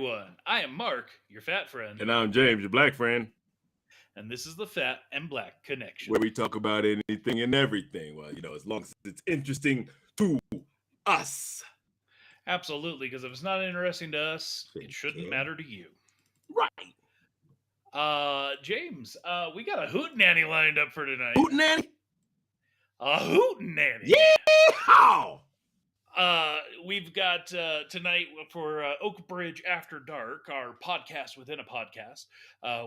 everyone. I am Mark, your fat friend, And I'm James, your black friend, and this is the Fat and Black Connection. where we talk about anything and everything. Well, as long as it's interesting to us. Absolutely, because if it's not interesting to us, it Shouldn't shouldn't care. matter to you. Right. James, we got a hootenanny lined up for tonight. Hootenanny? A hootenanny. Yeehaw! We've got tonight for Oakbridge After Dark, our podcast within a podcast.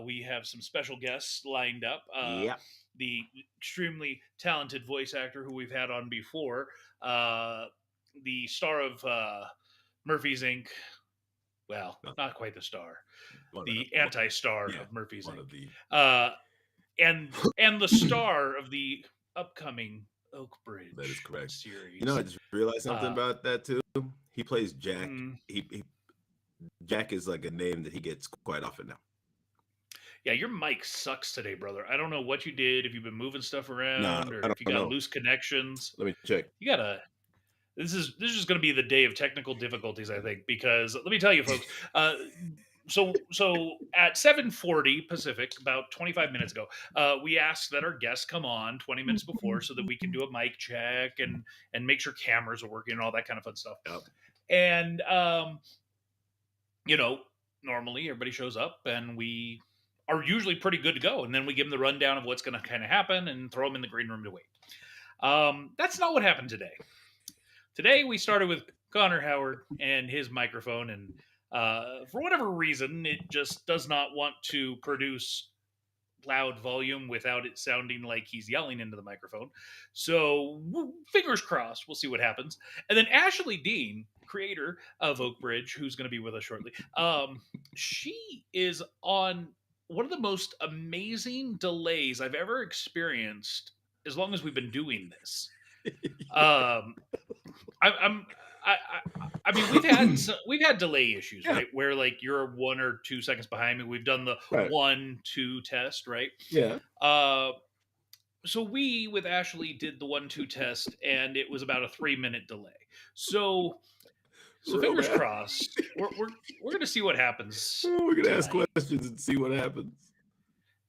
We have some special guests lined up. Yeah. The extremely talented voice actor who we've had on before, the star of Murphy's Inc. Well, not quite the star, the anti-star of Murphy's one Inc. of the And the star of the upcoming Oakbridge That is correct. series. I just realized something about that too. He plays Jack. Jack is like a name that he gets quite often now. Yeah, your mic sucks today, brother. I don't know what you did, if you've been moving stuff around, or I if you got don't know. loose connections. Let me check. You gotta. This is just going to be the day of technical difficulties, I think, because let me tell you, folks. So at 7:40 Pacific, about 25 minutes ago, we asked that our guests come on 20 minutes before so that we can do a mic check and make sure cameras are working and all that kind of fun stuff. Yep. And normally everybody shows up and we are usually pretty good to go, and then we give them the rundown of what's going to kind of happen and throw them in the green room to wait. That's not what happened today. Today we started with Connor Howard and his microphone, and for whatever reason, it just does not want to produce loud volume without it sounding like he's yelling into the microphone. So fingers crossed, we'll see what happens. And then Ashley Deane, creator of Oakbridge, who's going to be with us shortly, she is on one of the most amazing delays I've ever experienced as long as we've been doing this. I mean, we've had delay issues, right? Where like you're 1 or 2 seconds behind me. We've done the 1-2 test, right? Yeah. So we with Ashley did the 1-2 test, and it was about a 3-minute delay. So fingers crossed. We're gonna see what happens. We're gonna ask questions and see what happens.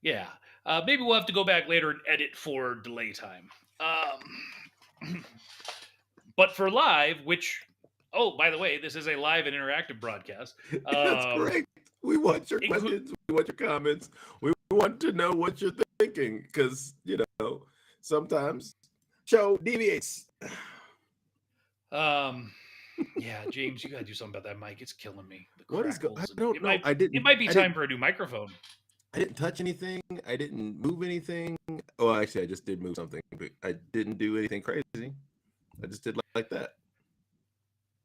Yeah. Maybe we'll have to go back later and edit for delay time. But for live, which, oh, by the way, this is a live and interactive broadcast. That's correct. We want your questions. We want your comments. We want to know what you're thinking because, sometimes show deviates. Yeah, James, you got to do something about that mic. It's killing me. What is going on? I don't know. It might be time for a new microphone. I didn't touch anything. I didn't move anything. Oh, actually, I just did move something, but I didn't do anything crazy. I just did like that.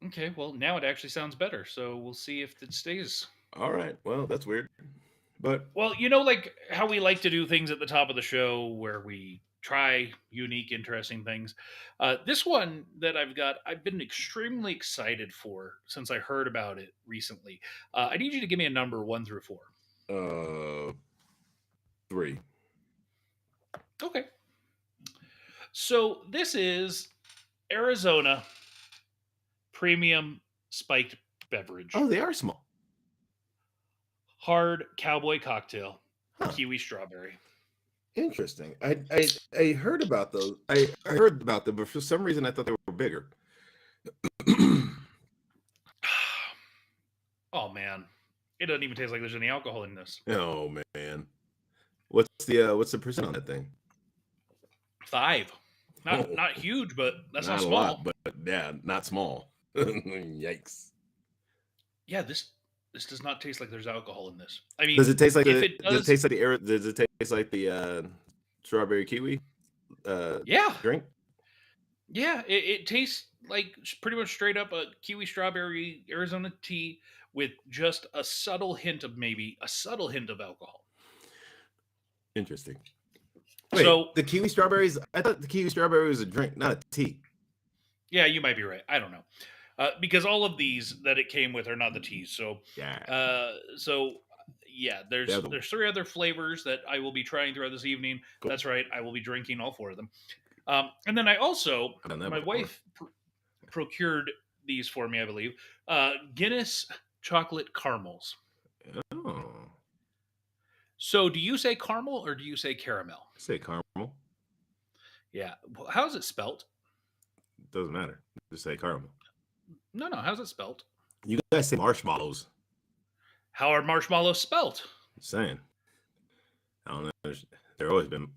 Okay, well, now it actually sounds better, so we'll see if it stays. All right. Well, that's weird. But well, like how we like to do things at the top of the show where we try unique, interesting things. This one that I've been extremely excited for since I heard about it recently. I need you to give me a number 1 through 4. 3. Okay. So this is Arizona premium spiked beverage. Oh, they are small. Hard cowboy cocktail, kiwi strawberry. Interesting. I heard about those. I heard about them, but for some reason I thought they were bigger. Oh man, it doesn't even taste like there's any alcohol in this. Oh man, what's the percent on that thing? 5. Not huge, but that's not small. Lot, but yeah, not small. Yikes. Yeah, this does not taste like there's alcohol in this. I mean, does it taste like does it taste like the strawberry kiwi drink? Yeah, it tastes like pretty much straight up a kiwi strawberry Arizona tea with just a subtle hint of alcohol. Interesting. Wait, so the kiwi strawberries, I thought the kiwi strawberry was a drink, not a tea. Yeah, you might be right. I don't know. Because all of these that it came with are not the teas. So, there's 3 other flavors that I will be trying throughout this evening. Cool. That's right. I will be drinking all 4 of them. And then my wife procured these for me, I believe. Guinness chocolate caramels. Oh, So do you say caramel or do you say caramel? say caramel. Yeah. How's it spelt? Doesn't matter. Just say caramel. No, no. How's it spelt? You guys say marshmallows. How are marshmallows spelt? Just saying. I don't know. There always been.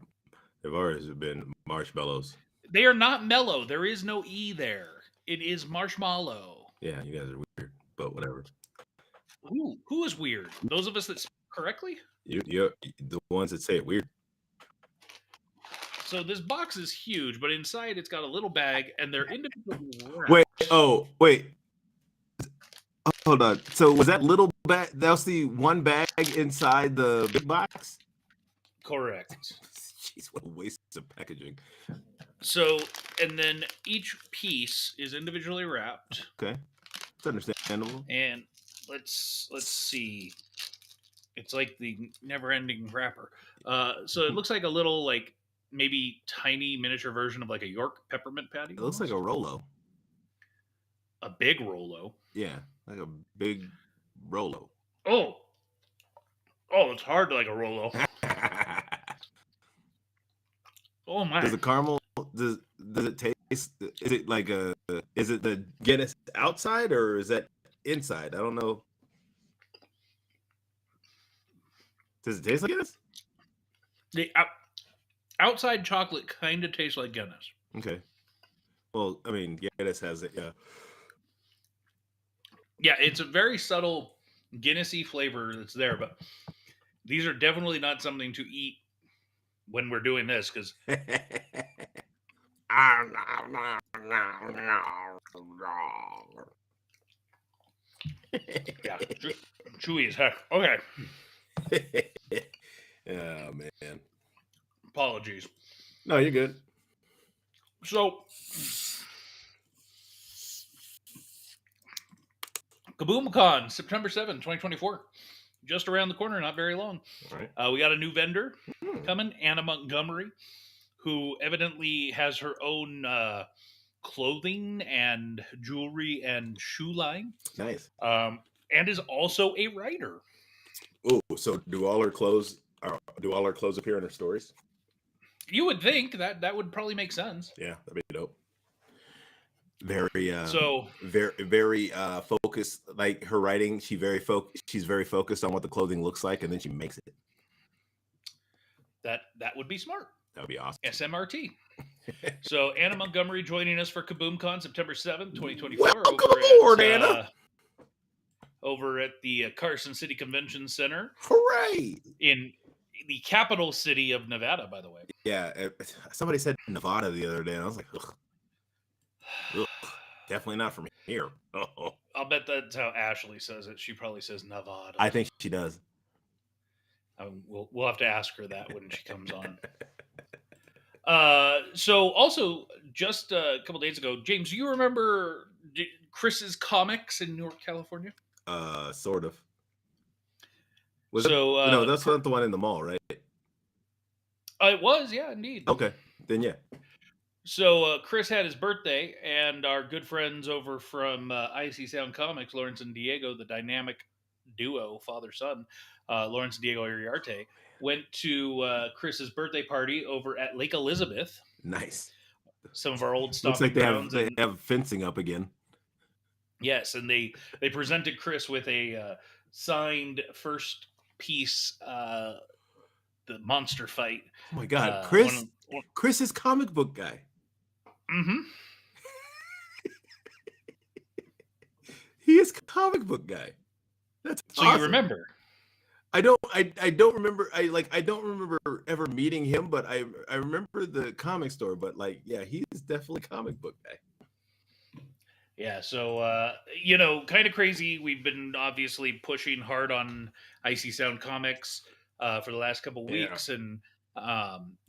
There've always been marshmallows. They are not mellow. There is no E there. It is marshmallow. Yeah, you guys are weird, but whatever. Who is weird? Those of us that speak correctly? You're the ones that say it weird. So this box is huge, but inside it's got a little bag, and they're individual wraps. Wait. Oh, wait. Hold on. So was that little bag? That was the one bag inside the big box? Correct. Jeez, what a waste of packaging. So, and then each piece is individually wrapped. Okay, it's understandable. And let's see. It's like the never-ending wrapper. So it looks like a little, like maybe tiny miniature version of like a York peppermint patty. It looks like a Rolo. A big Rolo. Yeah, like a big Rolo. Oh, it's hard like a Rolo. Oh my! Does the caramel does it taste? Is it like a? Is it the Guinness outside or is that inside? I don't know. Does it taste like Guinness? The outside chocolate kind of tastes like Guinness. Okay. Well, I mean, Guinness has it. Yeah. Yeah, it's a very subtle Guinnessy flavor that's there, but these are definitely not something to eat when we're doing this because yeah, chewy as heck. Okay. Oh man. Apologies. No, you're good. So, KaboomCon, September 7th, 2024. Just around the corner, not very long. All right. We got a new vendor coming, Anna Montgomery, who evidently has her own clothing and jewelry and shoe line. Nice. And is also a writer. Oh, so do all her clothes appear in her stories? You would think that would probably make sense. Yeah, that'd be dope. Very very focused. Like her writing, she's very focused on what the clothing looks like, and then she makes it. That would be smart. That would be awesome. SMRT. So Anna Montgomery joining us for KaboomCon September 7th, 2024. Welcome aboard, Anna. Over at the Carson City Convention Center. Hooray! In the capital city of Nevada, by the way. Yeah, somebody said Nevada the other day, and I was like, ugh. Ugh, definitely not from here. Oh. I'll bet that's how Ashley says it. She probably says Nevada. I think she does. We'll have to ask her that when she comes on. So also just a couple days ago, James, do you remember Chris's Comics in Newark, California? Sort of. So no, that's not the one in the mall, right? It was, yeah, indeed. Okay, then yeah. So Chris had his birthday, and our good friends over from IC Sound Comics, Lawrence and Diego, the dynamic duo, father-son, Lawrence and Diego Iriarte, went to Chris's birthday party over at Lake Elizabeth. Nice. Some of our old stuff. Looks like they have fencing up again. Yes, and they presented Chris with a signed first piece, the monster fight. Oh my God, Chris is comic book guy. Mm-hmm. He is comic book guy. That's so awesome. You remember? I don't remember. I don't remember ever meeting him, but I remember the comic store. But like, yeah, he's definitely a comic book guy. Yeah, so kind of crazy. We've been obviously pushing hard on IC Sound Comics for the last couple weeks, and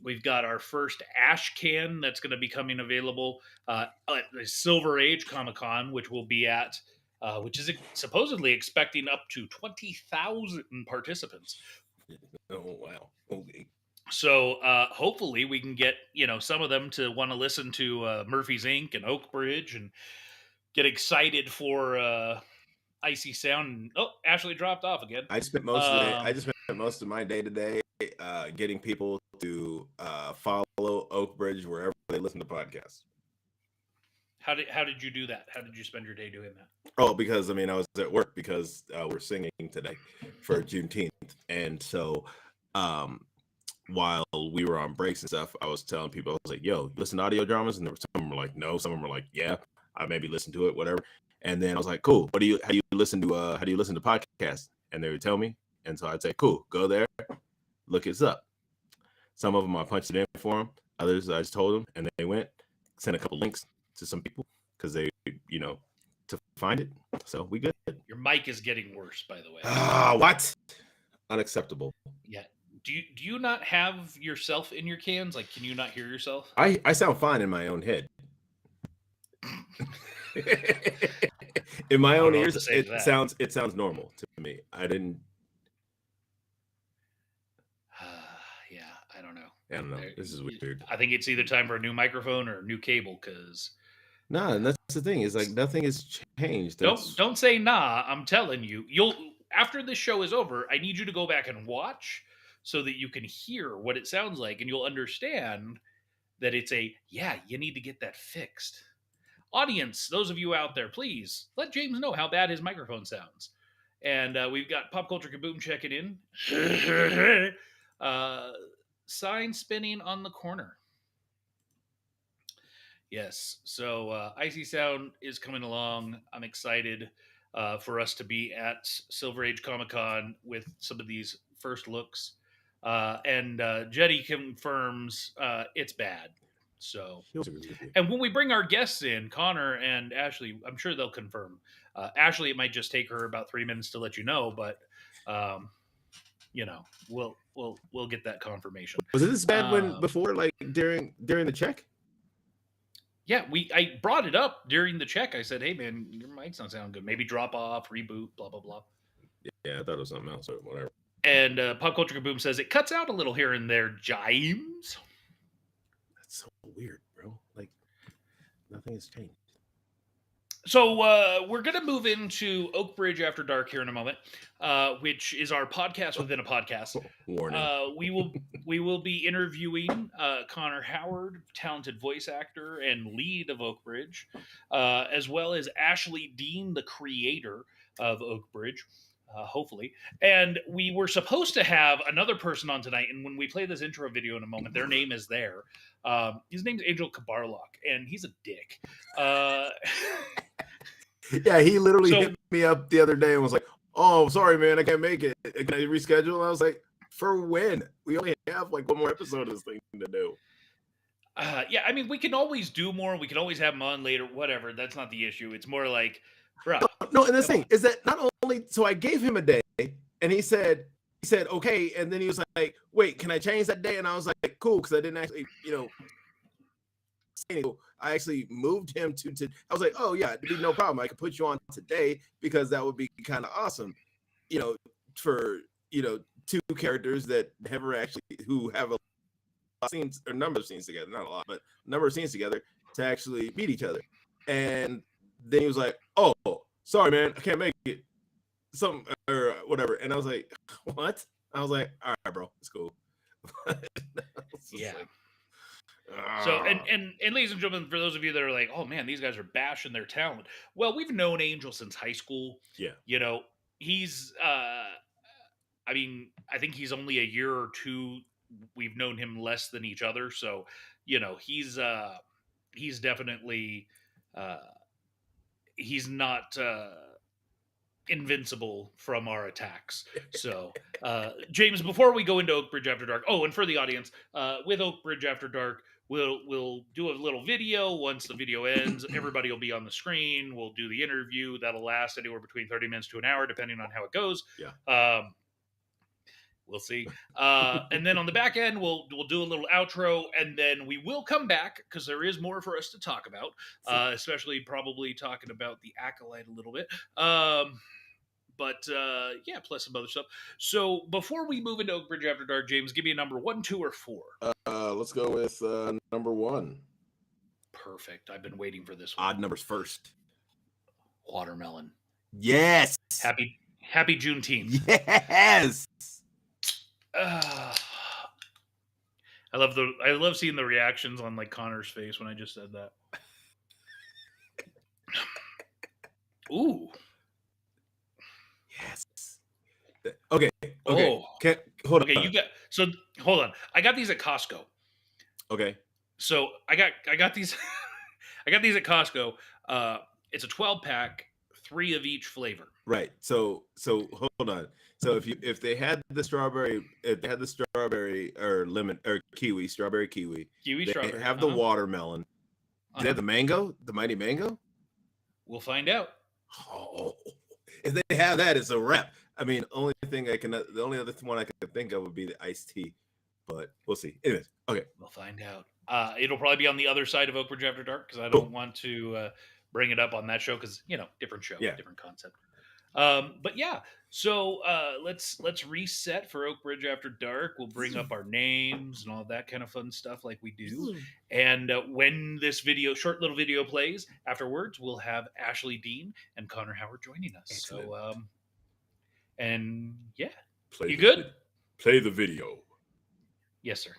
we've got our first Ash can that's going to be coming available at the Silver Age Comic-Con, which we'll be at, which is supposedly expecting up to 20,000 participants. Oh wow! Okay. So hopefully we can get some of them to want to listen to Murphy's Inc. and Oakbridge and get excited for Icy Sound. Oh, Ashley dropped off again. I spent most of the day. I just spent most of my day today getting people to follow Oakbridge wherever they listen to podcasts. How did you do that? How did you spend your day doing that? Oh, because I mean, I was at work because we're singing today for Juneteenth, and so while we were on breaks and stuff, I was telling people, I was like, "Yo, you listen to audio dramas?" And there were some were like, "No," some of them were like, "Yeah, I maybe listen to it, whatever." And then I was like, "Cool. How do you listen to podcasts?" And they would tell me, and so I'd say, "Cool, go there, look it up." Some of them I punched it in for them. Others I just told them, and they went, sent a couple links to some people because they, to find it. So we good. Your mic is getting worse, by the way. What? Unacceptable. Yeah. Do you not have yourself in your cans? Like, can you not hear yourself? I sound fine in my own head. In my own ears, it sounds normal to me. I didn't. Yeah, I don't know. I don't know. This is weird. I think it's either time for a new microphone or a new cable, because no, and that's the thing, is like nothing has changed. Don't say nah. I'm telling you, after this show is over, I need you to go back and watch so that you can hear what it sounds like, and you'll understand that it's you need to get that fixed. Audience, those of you out there, please let James know how bad his microphone sounds. And we've got Pop Culture Kaboom checking in. Sign spinning on the corner. Yes, so Icy Sound is coming along. I'm excited for us to be at Silver Age Comic Con with some of these first looks. And Jetty confirms it's bad. So, and when we bring our guests in, Connor and Ashley, I'm sure they'll confirm. Ashley, it might just take her about 3 minutes to let you know, but we'll get that confirmation. Was it this bad when before, like during the check? Yeah, I brought it up during the check. I said, "Hey, man, your mic's not sounding good. Maybe drop off, reboot, blah blah blah." Yeah, I thought it was something else, but whatever. And Pop Culture Kaboom says it cuts out a little here and there, James. That's so weird, bro. Like nothing has changed. So we're going to move into Oakbridge After Dark here in a moment, which is our podcast within a podcast. Warning. We will be interviewing Connor Howard, talented voice actor and lead of Oakbridge, as well as Ashley Deane, the creator of Oakbridge, hopefully. And we were supposed to have another person on tonight, and when we play this intro video in a moment, their name is there. His name's Angel Kabarlock, and he's a dick. Yeah, he literally hit me up the other day and was like, "Oh, sorry, man, I can't make it. Can I reschedule?" And I was like, "For when? We only have like one more episode of this thing to do." Yeah, I mean, we can always do more. We can always have him on later, whatever. That's not the issue. It's more like, bro. No, and the thing is that not only, so I gave him a day, and he said, okay, and then he was like, "Wait, can I change that day?" And I was like, "Cool," because I didn't actually, I actually moved him to I was like, "Oh yeah, it'd be no problem. I could put you on today because that would be kind of awesome, for two characters that never actually who have a scenes or number of scenes together, not a lot, but a number of scenes together to actually meet each other." And then he was like, "Oh, sorry, man, I can't make it. Something or whatever." And I was like, "What?" I was like, "All right, bro, it's cool." Yeah. So and ladies and gentlemen, for those of you that are like, "Oh man, these guys are bashing their talent," well, we've known Angel since high school. Yeah. He's I mean, I think he's only a year or two. We've known him less than each other, so he's definitely he's not invincible from our attacks. So, James, before we go into Oakbridge After Dark, and for the audience, with Oakbridge After Dark, we'll do a little video. Once the video ends, everybody will be on the screen. We'll do the interview. That'll last anywhere between 30 minutes to an hour, depending on how it goes. Yeah. We'll see. And then on the back end, we'll do a little outro, and then we will come back because there is more for us to talk about, especially probably talking about the Acolyte a little bit. But plus some other stuff. So before we move into Oakbridge After Dark, James, give me a number 1, 2, or 4. Let's go with number 1. Perfect. I've been waiting for this one. Odd numbers first. Watermelon. Yes. Happy Juneteenth. Yes. I love seeing the reactions on like Connor's face when I just said that. Ooh. Yes. Okay. Oh. Hold Okay, on. hold on. I got these at Costco. Okay. So I got these I got these at Costco. It's a 12 pack, 3 of each flavor. Right. So hold on. So if they had the strawberry or lemon or strawberry kiwi, they Strawberry. have the watermelon. Do they have the mango, the mighty mango? We'll find out. Oh, if they have that, it's a wrap. I mean, the only other one I can think of would be the iced tea, but we'll see. Anyways, okay. We'll find out. It'll probably be on the other side of Oakbridge After Dark because I don't want to bring it up on that show because different show, different concept. But yeah, so let's reset for Oakbridge After Dark. We'll bring up our names and all that kind of fun stuff like we do. And when this short little video plays, afterwards we'll have Ashley Deane and Connor Howard joining us. Excellent. So and yeah, you good? Play the video. Yes, sir.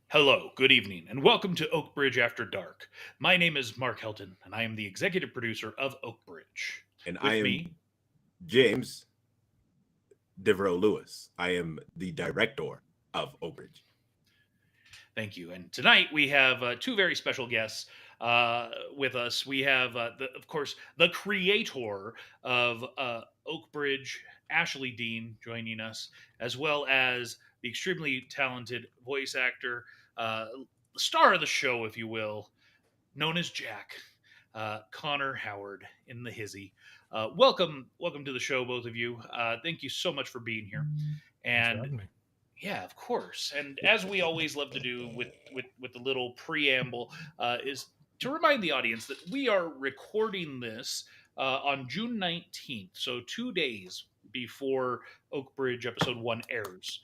Hello, good evening, and welcome to Oakbridge After Dark. My name is Mark Helton, and I am the executive producer of Oakbridge. And I am James Devereaux Lewis. I am the director of Oakbridge. Thank you. And tonight we have 2 very special guests with us. We have, of course, the creator of Oakbridge, Ashley Deane, joining us, as well as the extremely talented voice actor, the star of the show, if you will, known as Jack, Connor Howard in the hizzy. Welcome to the show, both of you. Thank you so much for being here. And yeah, of course. And as we always love to do with the little preamble, is to remind the audience that we are recording this on June 19th, so 2 days before Oakbridge episode 1 airs.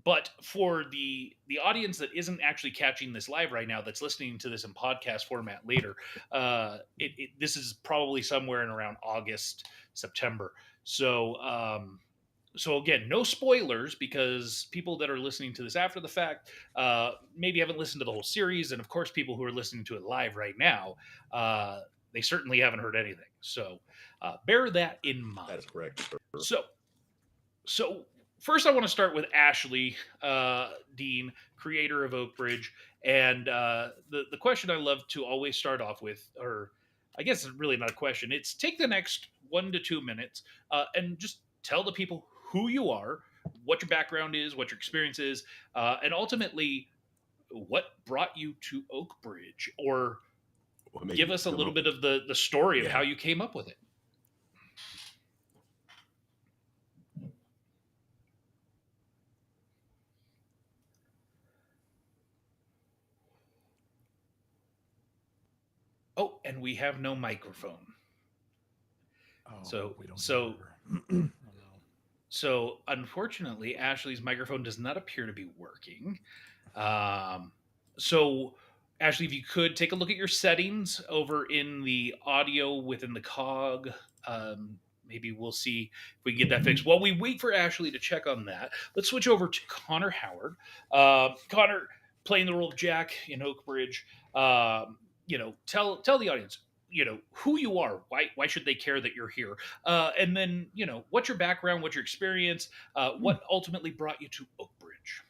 But for the audience that isn't actually catching this live right now, that's listening to this in podcast format later, this is probably somewhere in around August, September. So again, no spoilers because people that are listening to this after the fact maybe haven't listened to the whole series, and of course, people who are listening to it live right now, they certainly haven't heard anything. So bear that in mind. That is correct. So first, I want to start with Ashley Deane, creator of Oakbridge, and the question I love to always start off with, or I guess it's really not a question. It's take the next 1 to 2 minutes and just tell the people who you are, what your background is, what your experience is, and ultimately what brought you to Oakbridge, or give us a little bit of the story of how you came up with it. Oh, and we have no microphone. So unfortunately, Ashley's microphone does not appear to be working. So Ashley, if you could take a look at your settings over in the audio within the cog, maybe we'll see if we can get that fixed. While we wait for Ashley to check on that, let's switch over to Connor Howard. Connor, playing the role of Jack in Oakbridge. Tell the audience, who you are, why should they care that you're here, and then what's your background, what's your experience, what ultimately brought you to Oakbridge.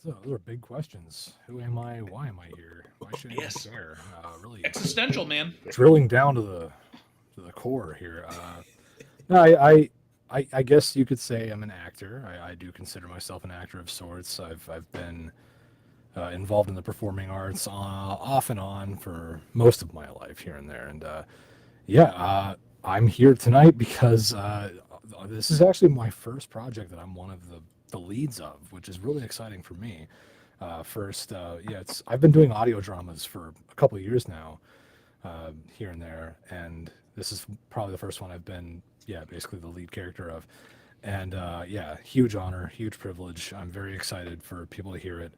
So those are big questions. Who am I? Why am I here? Why should I care? Really existential, man. Drilling down to the core here. I guess you could say I'm an actor. I do consider myself an actor of sorts. I've been involved in the performing arts off and on for most of my life here and there. And I'm here tonight because this is actually my first project that I'm one of the leads of, which is really exciting for me. first. I've been doing audio dramas for a couple of years now, here and there, and this is probably the first one I've been, basically the lead character of. And huge honor, huge privilege. I'm very excited for people to hear it.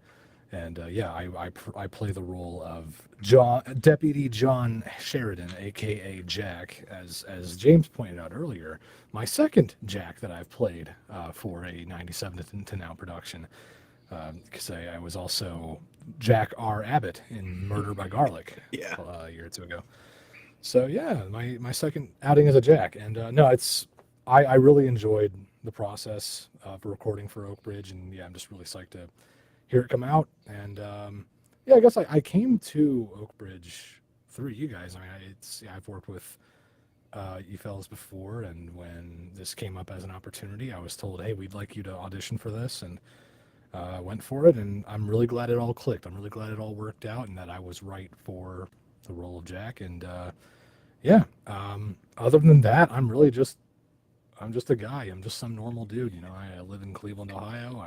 And I play the role of Deputy John Sheridan, aka Jack, as James pointed out earlier. My second Jack that I've played for a 97 to now production, because I was also Jack R. Abbott in Murder by Garlic a year or two ago. So my second outing as a Jack, and I really enjoyed the process of recording for Oakbridge, and I'm just really psyched to hear it come out. And I guess I came to Oakbridge through you guys. I mean, I've worked with you fellas before, and when this came up as an opportunity, I was told, hey, we'd like you to audition for this, and went for it, and I'm really glad it all clicked. I'm really glad it all worked out, and that I was right for the role of Jack. And other than that, I'm just a guy. I'm just some normal dude. I live in Cleveland, Ohio.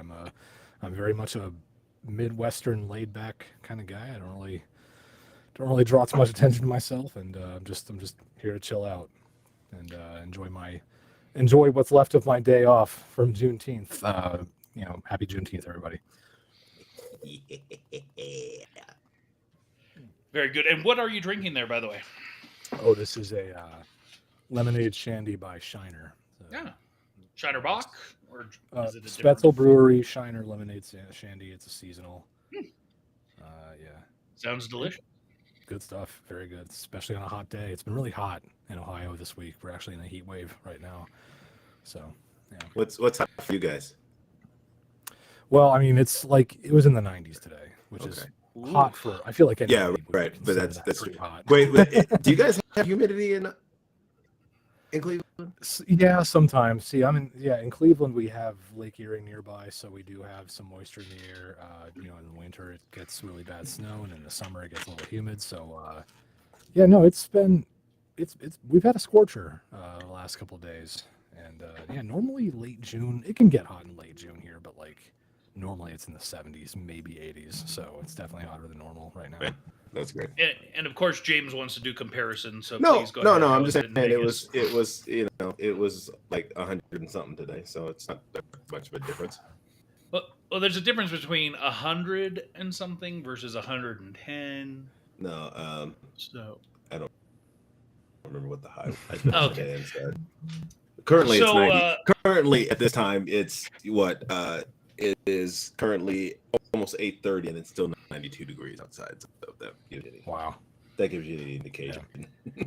I'm very much a Midwestern, laid-back kind of guy. I don't really draw too much attention to myself, and I'm just here to chill out and enjoy what's left of my day off from Juneteenth. Happy Juneteenth, everybody. Very good. And what are you drinking there, by the way? Oh, this is a lemonade shandy by Shiner. Shiner Bock, or is it a Spetzel Brewery Shiner lemonade shandy. It's a seasonal. Sounds delicious. Good stuff. Very good, especially on a hot day. It's been really hot in Ohio this week. We're actually in a heat wave right now. So, yeah. What's hot for you guys? Well, I mean, it's like it was in the 90s today, which is hot for. I feel like right, but that's pretty hot. Wait, do you guys have humidity in Cleveland? Yeah, sometimes. See, in Cleveland we have Lake Erie nearby, so we do have some moisture in the air. In the winter it gets really bad snow, and in the summer it gets a little humid. So, we've had a scorcher the last couple of days, and normally late June it can get hot in late June here, but like normally it's in the 70s, maybe 80s, so it's definitely hotter than normal right now. Right. That's great. And of course, James wants to do comparisons. So no, please go ahead. No. I'm just saying it was like 100 and something today, so it's not that much of a difference. Well, there's a difference between 100 and something versus 110. No, so I don't remember what the high. Okay. Currently, it's 90. Currently, at this time, it's what it is currently almost 8:30, and it's still 92 degrees outside. So that humidity. Wow, that gives you the indication. Yeah.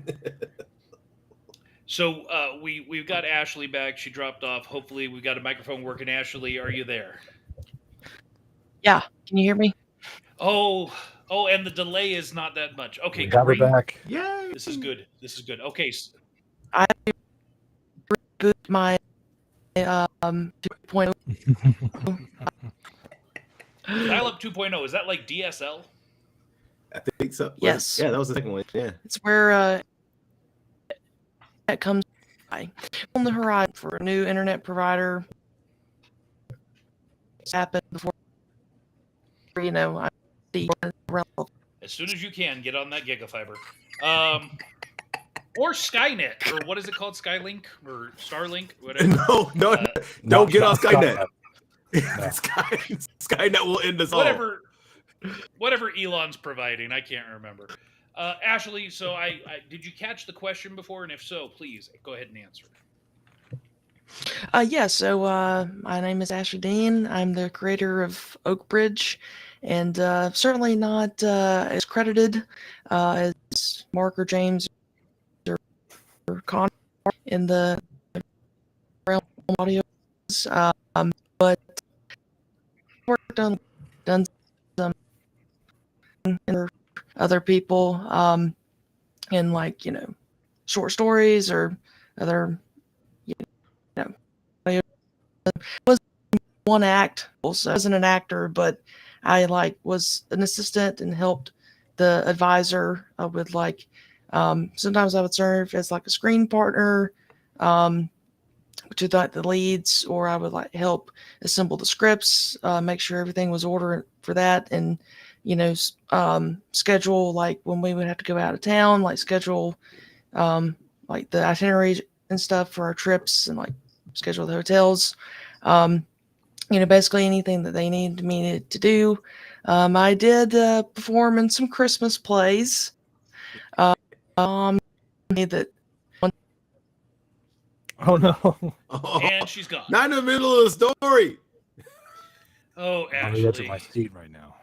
So we've got Ashley back. She dropped off. Hopefully, we've got a microphone working. Ashley, are you there? Yeah. Can you hear me? Oh, and the delay is not that much. Okay, we got her back. Yay! This is good. Okay. I reboot my 2.0. Dial-up 2.0. Is that like DSL? I think so. Yes. Yeah, that was the second one. Yeah. It's where it comes by on the horizon for a new internet provider. It's happened before. I see around. As soon as you can, get on that gigafiber. Or Skynet, or what is it called? Skylink or Starlink? Whatever. No, don't get on Skynet. No. Skynet will end us all. Whatever Elon's providing, I can't remember. Ashley, so I did you catch the question before? And if so, please go ahead and answer. So my name is Ashley Deane. I'm the creator of Oakbridge, and certainly not as credited as Mark or James or Connor in the realm of audio. But worked done some for other people in short stories or other was one act. Also, I wasn't an actor, but I was an assistant and helped the advisor with sometimes I would serve as a screen partner to the leads, or I would like help assemble the scripts, make sure everything was ordered for that, and schedule like when we would have to go out of town, like schedule like the itineraries and stuff for our trips, and like schedule the hotels. Basically anything that they needed me to do. I did perform in some Christmas plays. That Oh no! And she's gone. Not in the middle of the story. Oh, I'm on the edge of Ashley. my seat right now.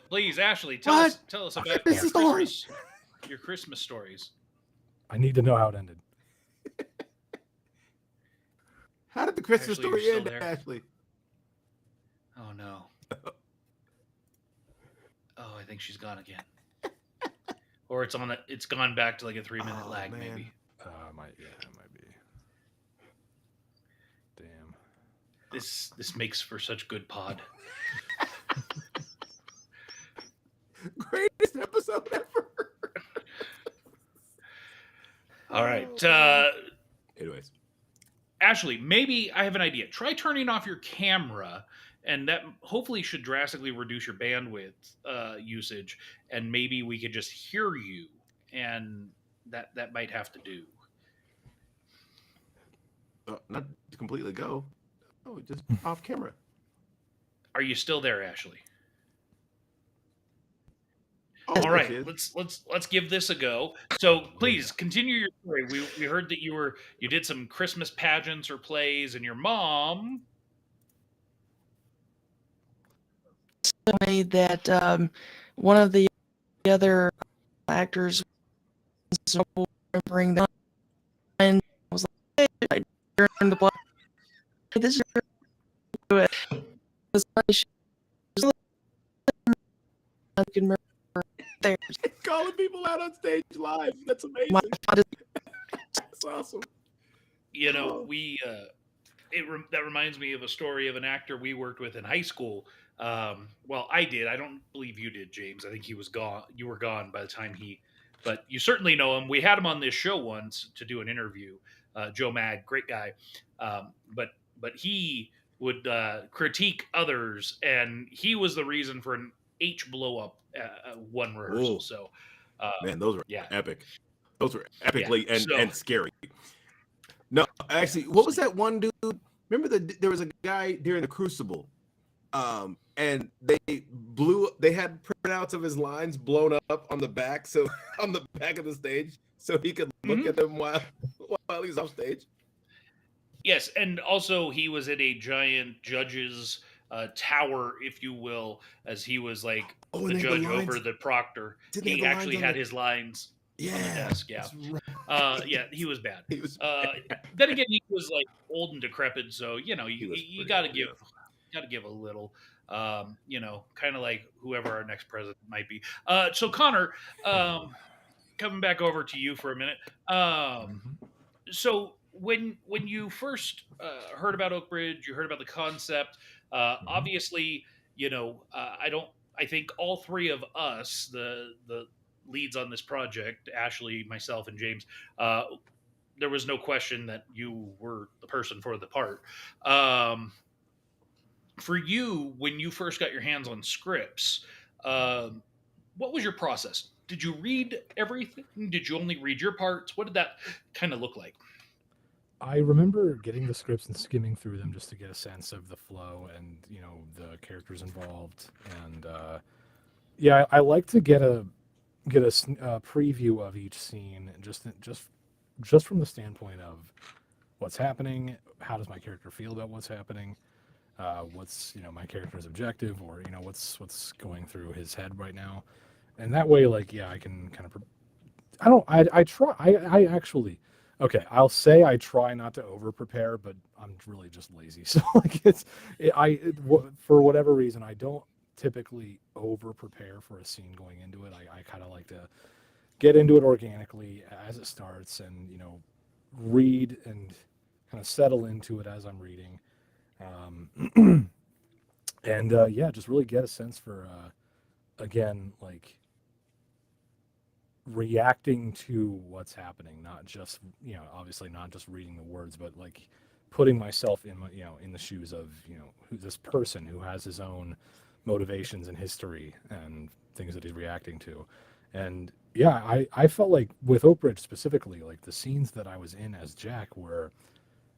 Please, Ashley, tell What? us about This is the story. your Christmas stories. I need to know how it ended. How did the Christmas Ashley, you're story still end, there? Ashley? Oh no. Oh, I think she's gone again. Or it's gone back to like a 3-minute lag, man. maybe. It might be. Damn. This makes for such good pod. Greatest episode ever. All right. Anyways, Ashley, maybe I have an idea. Try turning off your camera, and that hopefully should drastically reduce your bandwidth usage, and maybe we could just hear you, and that might have to do. not to completely go. Oh, just off camera. Are you still there, Ashley? Oh, All there right, she is. let's give this a go. So please continue your story. We heard that you did some Christmas pageants or plays, and your mom. made that one of the other actors was remembering that, and I was like, hey, during the play, this is it. Was like, she was like, I can remember there. Calling people out on stage live. That's amazing. My That's awesome. You know, that reminds me of a story of an actor we worked with in high school. Well, I did. I don't believe you did, James. I think he was gone. You were gone by the time but you certainly know him. We had him on this show once to do an interview. Joe Mag, great guy. But he would critique others, and he was the reason for an H blow up one rehearsal. Ooh. So, Man, those were yeah. epic. Those were epically so- and scary. No, actually, what was that one dude? Remember there was a guy during the Crucible, and they had printouts of his lines blown up on the back, so on the back of the stage, so he could look at them while he's off stage. Yes, and also he was in a giant judge's tower, if you will, as he was like Oh, the and they had judge the lines- over the proctor. Didn't they have He the actually lines on had the- his lines on the desk. Yeah, that's right. yeah, he was bad. He was. Then again, he was like old and decrepit, so you know He was you pretty got to old, give a little. Kind of like whoever our next president might be. So Connor, coming back over to you for a minute. So when you first heard about Oakbridge, you heard about the concept. Obviously, I think all three of us, the leads on this project, Ashley, myself, and James, there was no question that you were the person for the part. For you, when you first got your hands on scripts, what was your process? Did you read everything? Did you only read your parts? What did that kind of look like? I remember getting the scripts and skimming through them just to get a sense of the flow and the characters involved. And I like to get a preview of each scene, just from the standpoint of what's happening. How does my character feel about what's happening? What's my character's objective, or what's going through his head right now. And that way, I can kind of. I actually. Okay, I'll say I try not to over prepare, but I'm really just lazy. So for whatever reason, I don't typically over prepare for a scene going into it. I kind of like to get into it organically as it starts, and read and kind of settle into it as I'm reading, and just really get a sense for again, like reacting to what's happening, not just, obviously not just reading the words, but like putting myself in, in the shoes of, who this person who has his own motivations and history and things that he's reacting to. And yeah, I felt like with Oakbridge specifically, like the scenes that I was in as Jack were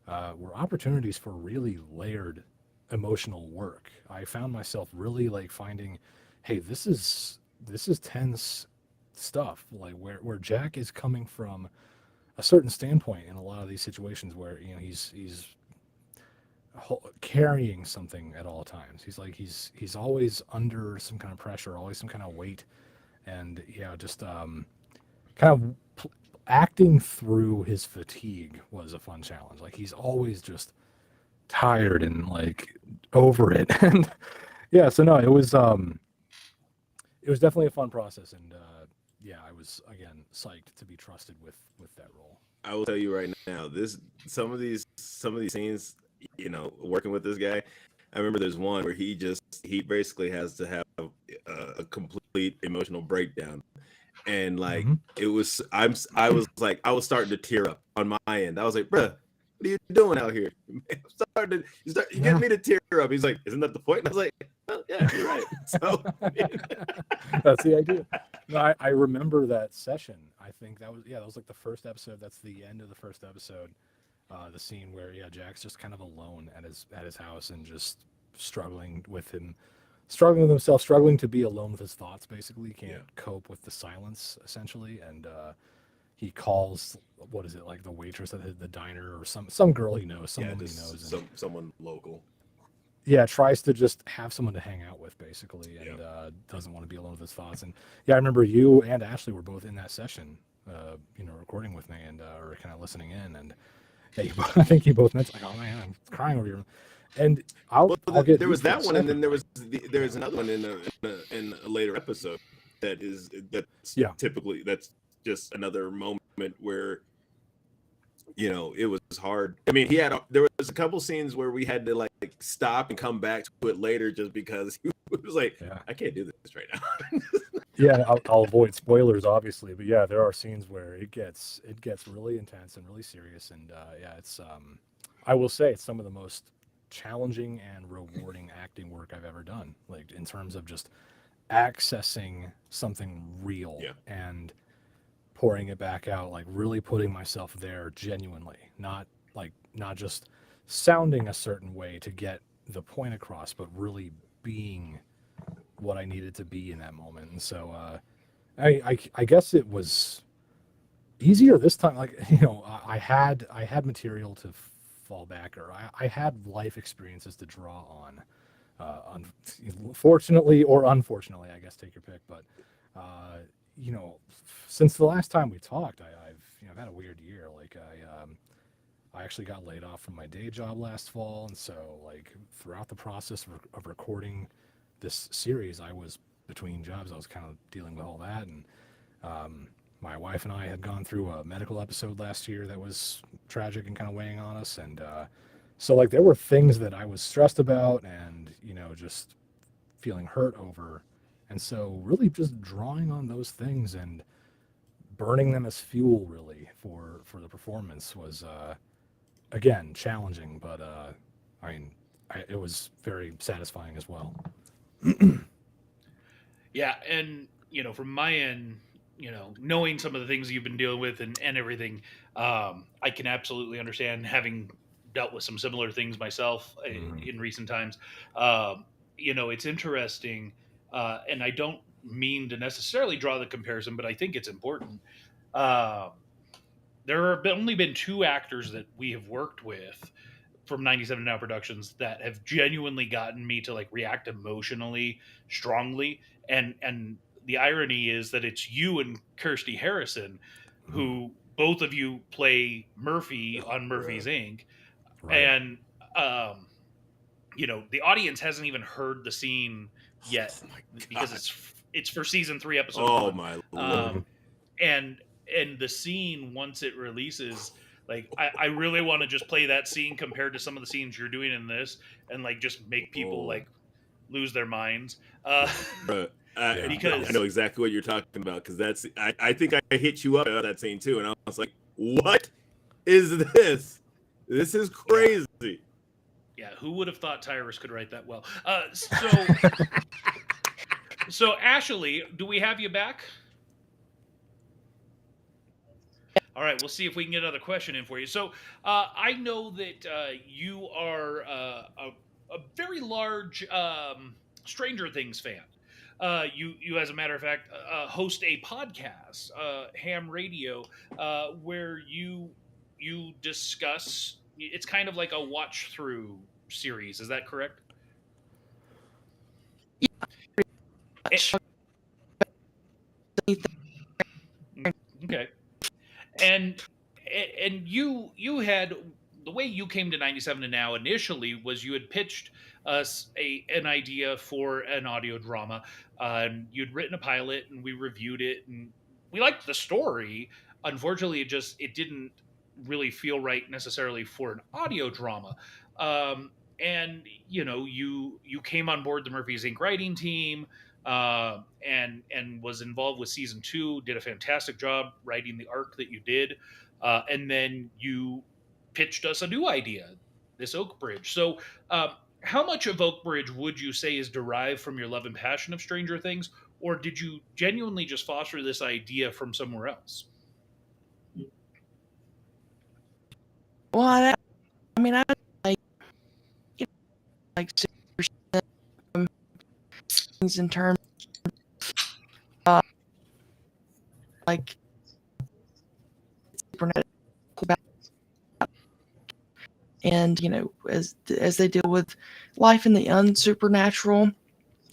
opportunities for really layered emotional work. I found myself really like finding, hey, this is tense stuff, like where Jack is coming from a certain standpoint in a lot of these situations where he's carrying something at all times. He's always under some kind of pressure, always some kind of weight, and just kind of acting through his fatigue was a fun challenge. Like he's always just tired and like over it. And yeah, so no, it was definitely a fun process, and yeah, I was again psyched to be trusted with that role. I will tell you right now, some of these scenes, working with this guy, I remember there's one where he basically has to have a complete emotional breakdown, and like it was, I was like, I was starting to tear up on my end. I was like, bruh, what are you doing out here? You get me to tear up. He's like, isn't that the point? And I was like, well, yeah, you're right. So that's the idea. No, I remember that session. I think that was like the first episode. That's the end of the first episode. The scene where Jack's just kind of alone at his house and just struggling with himself, struggling to be alone with his thoughts. Basically, can't cope with the silence essentially, and he calls, what is it, like the waitress at the diner or some girl he knows, someone he knows, someone local. Yeah, tries to just have someone to hang out with, basically, and doesn't want to be alone with his thoughts. And yeah, I remember you and Ashley were both in that session, recording with me and or kind of listening in. And yeah, I think you both mentioned, like, oh man, I'm crying over here. And I'll get. There was that one, and then there's another one in a later episode that's typically that's just another moment where it was hard. I mean, there was a couple scenes where we had to like stop and come back to it later just because he was like, I can't do this right now. Yeah, I'll avoid spoilers, obviously, but yeah, there are scenes where it gets really intense and really serious, and it's I will say it's some of the most challenging and rewarding acting work I've ever done, like in terms of just accessing something real and pouring it back out, like really putting myself there genuinely, not just sounding a certain way to get the point across, but really being what I needed to be in that moment. And so I guess it was easier this time. Like, I had material to fall back, or I had life experiences to draw on. Fortunately or unfortunately, I guess, take your pick. But since the last time we talked, I've had a weird year. Like I actually got laid off from my day job last fall, and so like throughout the process of recording this series, I was between jobs. I was kind of dealing with all that, and my wife and I had gone through a medical episode last year that was tragic and kind of weighing on us, and so like there were things that I was stressed about, and just feeling hurt over. And so really just drawing on those things and burning them as fuel really for the performance was, again, challenging, but it was very satisfying as well. Yeah, and from my end, knowing some of the things you've been dealing with and everything, I can absolutely understand, having dealt with some similar things myself in recent times. It's interesting. And I don't mean to necessarily draw the comparison, but I think it's important. There have only been two actors that we have worked with from 97 Now Productions that have genuinely gotten me to like react emotionally strongly. And the irony is that it's you and Kirsty Harrison, who both of you play Murphy on Murphy's Inc. Right. And, the audience hasn't even heard the scene yet because it's for season 3 episode 1. My Lord. And the scene, once it releases, like I really want to just play that scene compared to some of the scenes you're doing in this, and like just make people like lose their minds. Because- I know exactly what you're talking about, because that's I think I hit you up about that scene too, and I was like, "What is this? This is crazy." Yeah, who would have thought Tyrus could write that well? So Ashley, do we have you back? All right, we'll see if we can get another question in for you. So I know that you are a very large Stranger Things fan. You, as a matter of fact, host a podcast, Ham Radio, where you discuss. It's kind of like a watch through series. Is that correct? Okay. And you had the way you came to 97 to now initially was you had pitched us an idea for an audio drama. You'd written a pilot and we reviewed it and we liked the story. Unfortunately, it didn't really feel right necessarily for an audio drama. And you came on board the Murphy's Inc. writing team, and was involved with season 2. Did a fantastic job writing the arc that you did, and then you pitched us a new idea, this Oakbridge. So, how much of Oakbridge would you say is derived from your love and passion of Stranger Things, or did you genuinely just foster this idea from somewhere else? Well, I mean, I like, like 6% things in terms of like supernatural, and as they deal with life in the unsupernatural.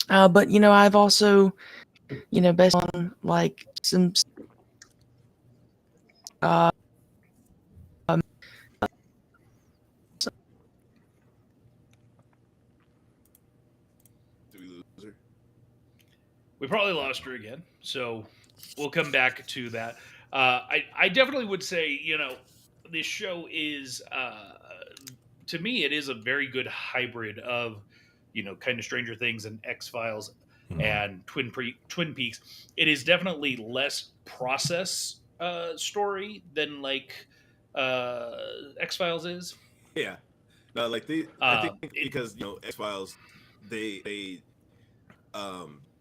But I've also based on like some um, Do we lose her? We probably lost her again, so we'll come back to that. I definitely would say, this show is, to me, it is a very good hybrid of, kind of Stranger Things and X Files and Twin Peaks. It is definitely less process story than like X Files is. Yeah, no, like I think because X Files, they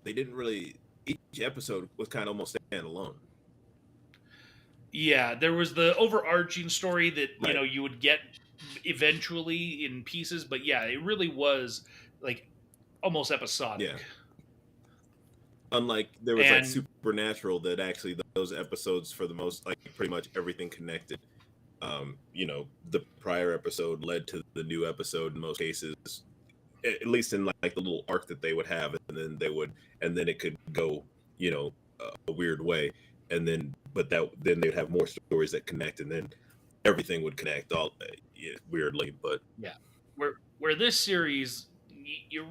they didn't really, each episode was kind of almost standalone. Yeah, there was the overarching story that Right. you would get eventually in pieces, but yeah, it really was like almost episodic. Yeah. Unlike there was like And Supernatural, that actually those episodes for the most, like pretty much everything connected. The prior episode led to the new episode in most cases, at least in like the little arc that they would have, and then it could go a weird way, and then then they'd have more stories that connect, and then everything would connect all weirdly. But yeah, where this series, you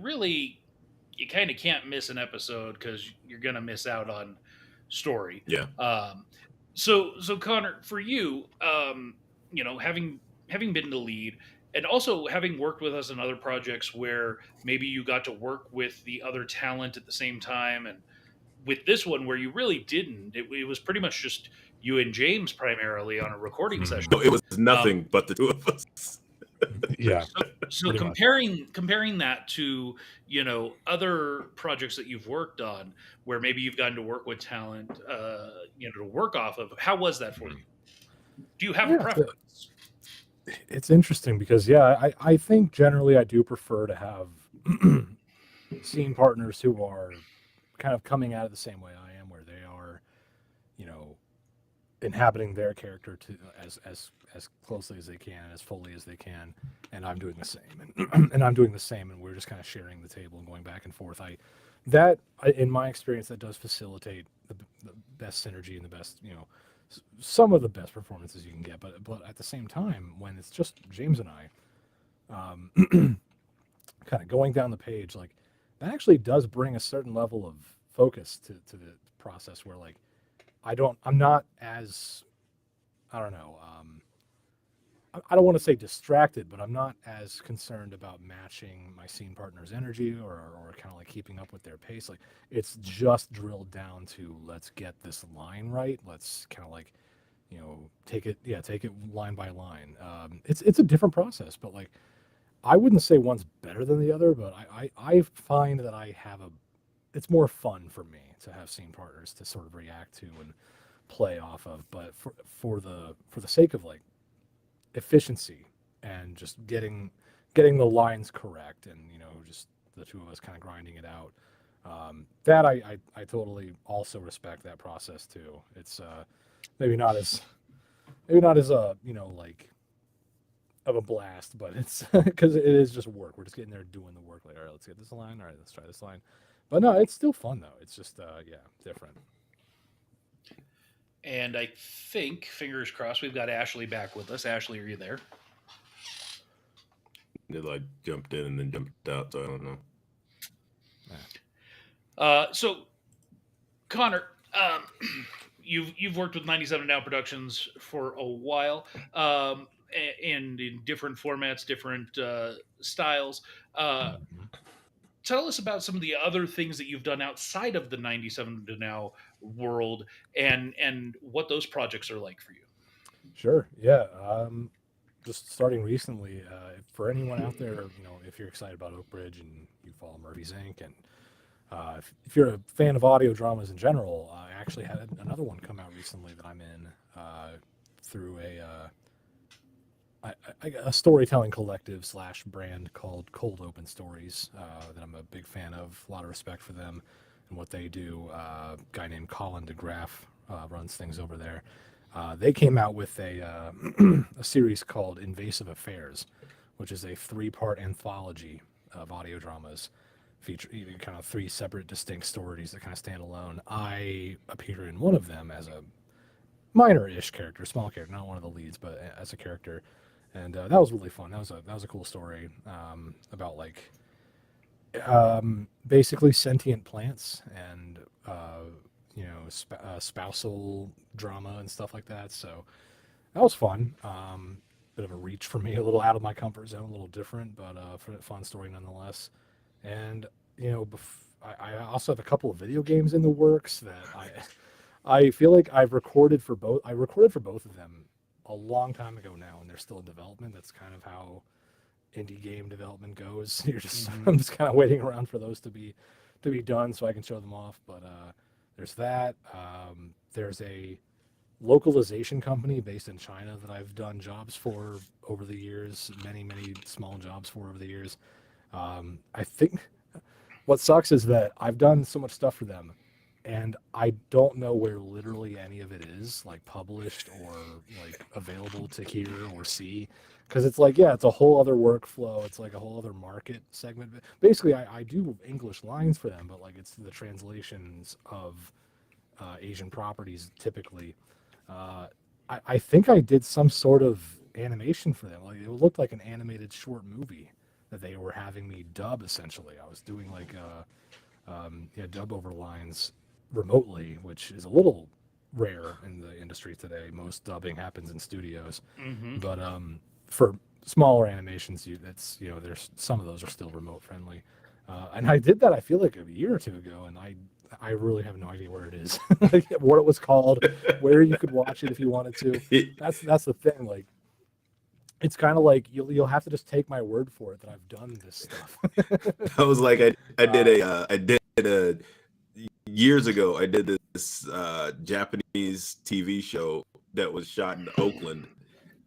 kind of can't miss an episode because you're gonna miss out on story. yeah, So Connor, for you, having been the lead and also having worked with us in other projects where maybe you got to work with the other talent at the same time, and with this one where you really didn't, it was pretty much just you and James primarily on a recording session. no, it was nothing but the two of us. Yeah. So Pretty much. comparing that to other projects that you've worked on where maybe you've gotten to work with talent to work off of, how was that for you? Do you have a preference? It's interesting because I think generally I do prefer to have scene partners who are kind of coming at it the same way I am, where they are inhabiting their character to as closely as they can, as fully as they can, and I'm doing the same, and I'm doing the same, and we're just kind of sharing the table and going back and forth. In my experience, that does facilitate the best synergy and the best, some of the best performances you can get. But at the same time, when it's just James and I, kind of going down the page, like that actually does bring a certain level of focus to the process where like I'm not as, I don't know, I don't want to say distracted, but I'm not as concerned about matching my scene partner's energy or kind of like keeping up with their pace. Like it's just drilled down to let's get this line right. Let's kind of like, take it line by line. It's a different process, but like I wouldn't say one's better than the other, but I find that it's more fun for me to have scene partners to sort of react to and play off of. But for the sake of like efficiency and just getting the lines correct, and just the two of us kind of grinding it out, that I totally also respect that process too. It's maybe not as like of a blast, but it's because it is just work. We're just getting there doing the work. Like, all right, let's get this line. All right, let's try this line. But no, it's still fun though. It's just different. And I think, fingers crossed, we've got Ashley back with us. Ashley, are you there? They like jumped in and then jumped out, so I don't know. So, Connor, you've worked with 97 Now Productions for a while, and in different formats, different styles. Tell us about some of the other things that you've done outside of the 97 to Now world, and what those projects are like for you. Sure. Yeah. Just starting recently, for anyone out there, if you're excited about Oakbridge and you follow Murphy's Inc. and if you're a fan of audio dramas in general, I actually had another one come out recently that I'm in through a storytelling collective / brand called Cold Open Stories that I'm a big fan of. A lot of respect for them and what they do. A guy named Colin DeGraff runs things over there. They came out with a series called Invasive Affairs, which is a 3-part anthology of audio dramas featuring kind of 3 separate distinct stories that kind of stand alone. I appear in one of them as a minor-ish character, small character, not one of the leads, but as a character. And that was really fun. That was a cool story about like basically sentient plants and spousal drama and stuff like that. So that was fun. Bit of a reach for me, a little out of my comfort zone, a little different, but fun story nonetheless. And I also have a couple of video games in the works that I feel like I've recorded for both. I recorded for both of them a long time ago now, and they're still in development. That's kind of how indie game development goes. I'm just kind of waiting around for those to be done so I can show them off. But there's that. There's a localization company based in China that I've done jobs for over the years, many small jobs for over the years. I think what sucks is that I've done so much stuff for them, and I don't know where literally any of it is like published or like available to hear or see, because it's like, it's a whole other workflow. It's like a whole other market segment. Basically, I do English lines for them, but like it's the translations of Asian properties typically. I think I did some sort of animation for them. Like it looked like an animated short movie that they were having me dub. Essentially, I was doing like dub over lines remotely, which is a little rare in the industry today. Most dubbing happens in studios, but for smaller animations, there's some of those are still remote friendly. And I did that, I feel like a year or two ago, and I really have no idea where it is, like, what it was called, where you could watch it if you wanted to. That's the thing. Like, it's kind of like you'll have to just take my word for it that I've done this stuff. I was like, I did a years ago. I did this Japanese TV show that was shot in Oakland,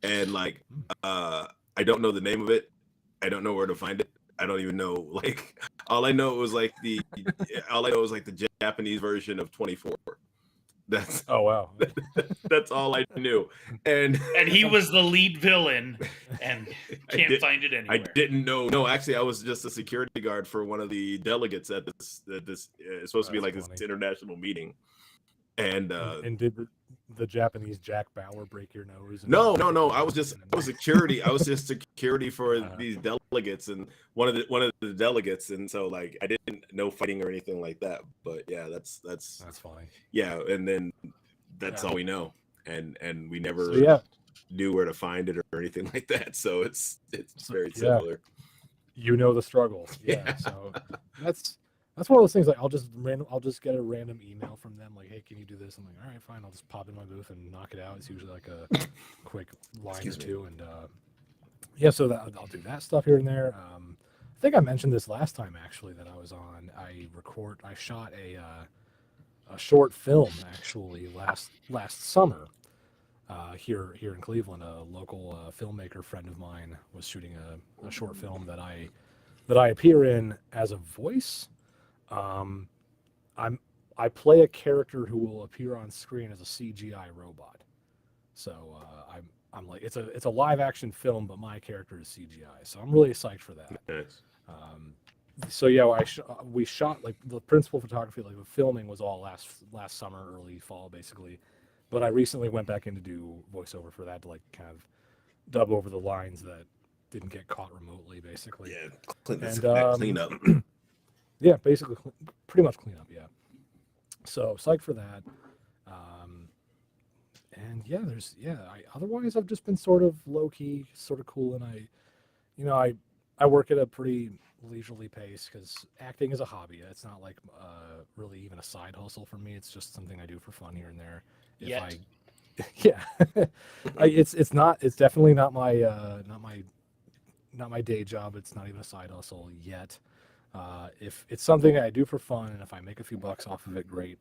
and like I don't know the name of it. I don't know where to find it. I don't even know. Like, all I know was like the Japanese version of 24. That's Oh wow. That's all I knew. And he was the lead villain, and can't find it anywhere. I didn't know. No, actually, I was just a security guard for one of the delegates at this. It's supposed to be like funny. This international meeting. And did the Japanese Jack Bauer break your nose? No. I was security. I was just security for these delegates, and one of the delegates, and so like I didn't know fighting or anything like that. But yeah, that's funny. Yeah, and then that's all we know, and we never. So, knew where to find it or anything like that. So it's very Yeah. similar. You know the struggles. Yeah. So that's one of those things. Like I'll just get a random email from them like, hey, can you do this? I'm like, all right, fine. I'll just pop in my booth and knock it out. It's usually like a quick line Excuse or me. two, and yeah. So that I'll do that stuff here and there. I think I mentioned this last time actually that I was on. I shot a short film actually last summer. Here in Cleveland, a local filmmaker friend of mine was shooting a short film that I appear in as a voice. I play a character who will appear on screen as a CGI robot. So I'm like it's a live action film, but my character is CGI. So I'm really psyched for that. Nice. So yeah, we shot like the principal photography, like the filming was all last summer, early fall, basically. But I recently went back in to do voiceover for that to like kind of dub over the lines that didn't get caught remotely, basically. Yeah, clean up. Yeah, basically, pretty much clean up. Yeah. So psyched for that. And yeah, otherwise I've just been sort of low key, sort of cool, and I work at a pretty leisurely pace because acting is a hobby. It's not like really even a side hustle for me. It's just something I do for fun here and there. Yeah, it's definitely not my day job. It's not even a side hustle yet. If it's something I do for fun, and if I make a few bucks off of it, great.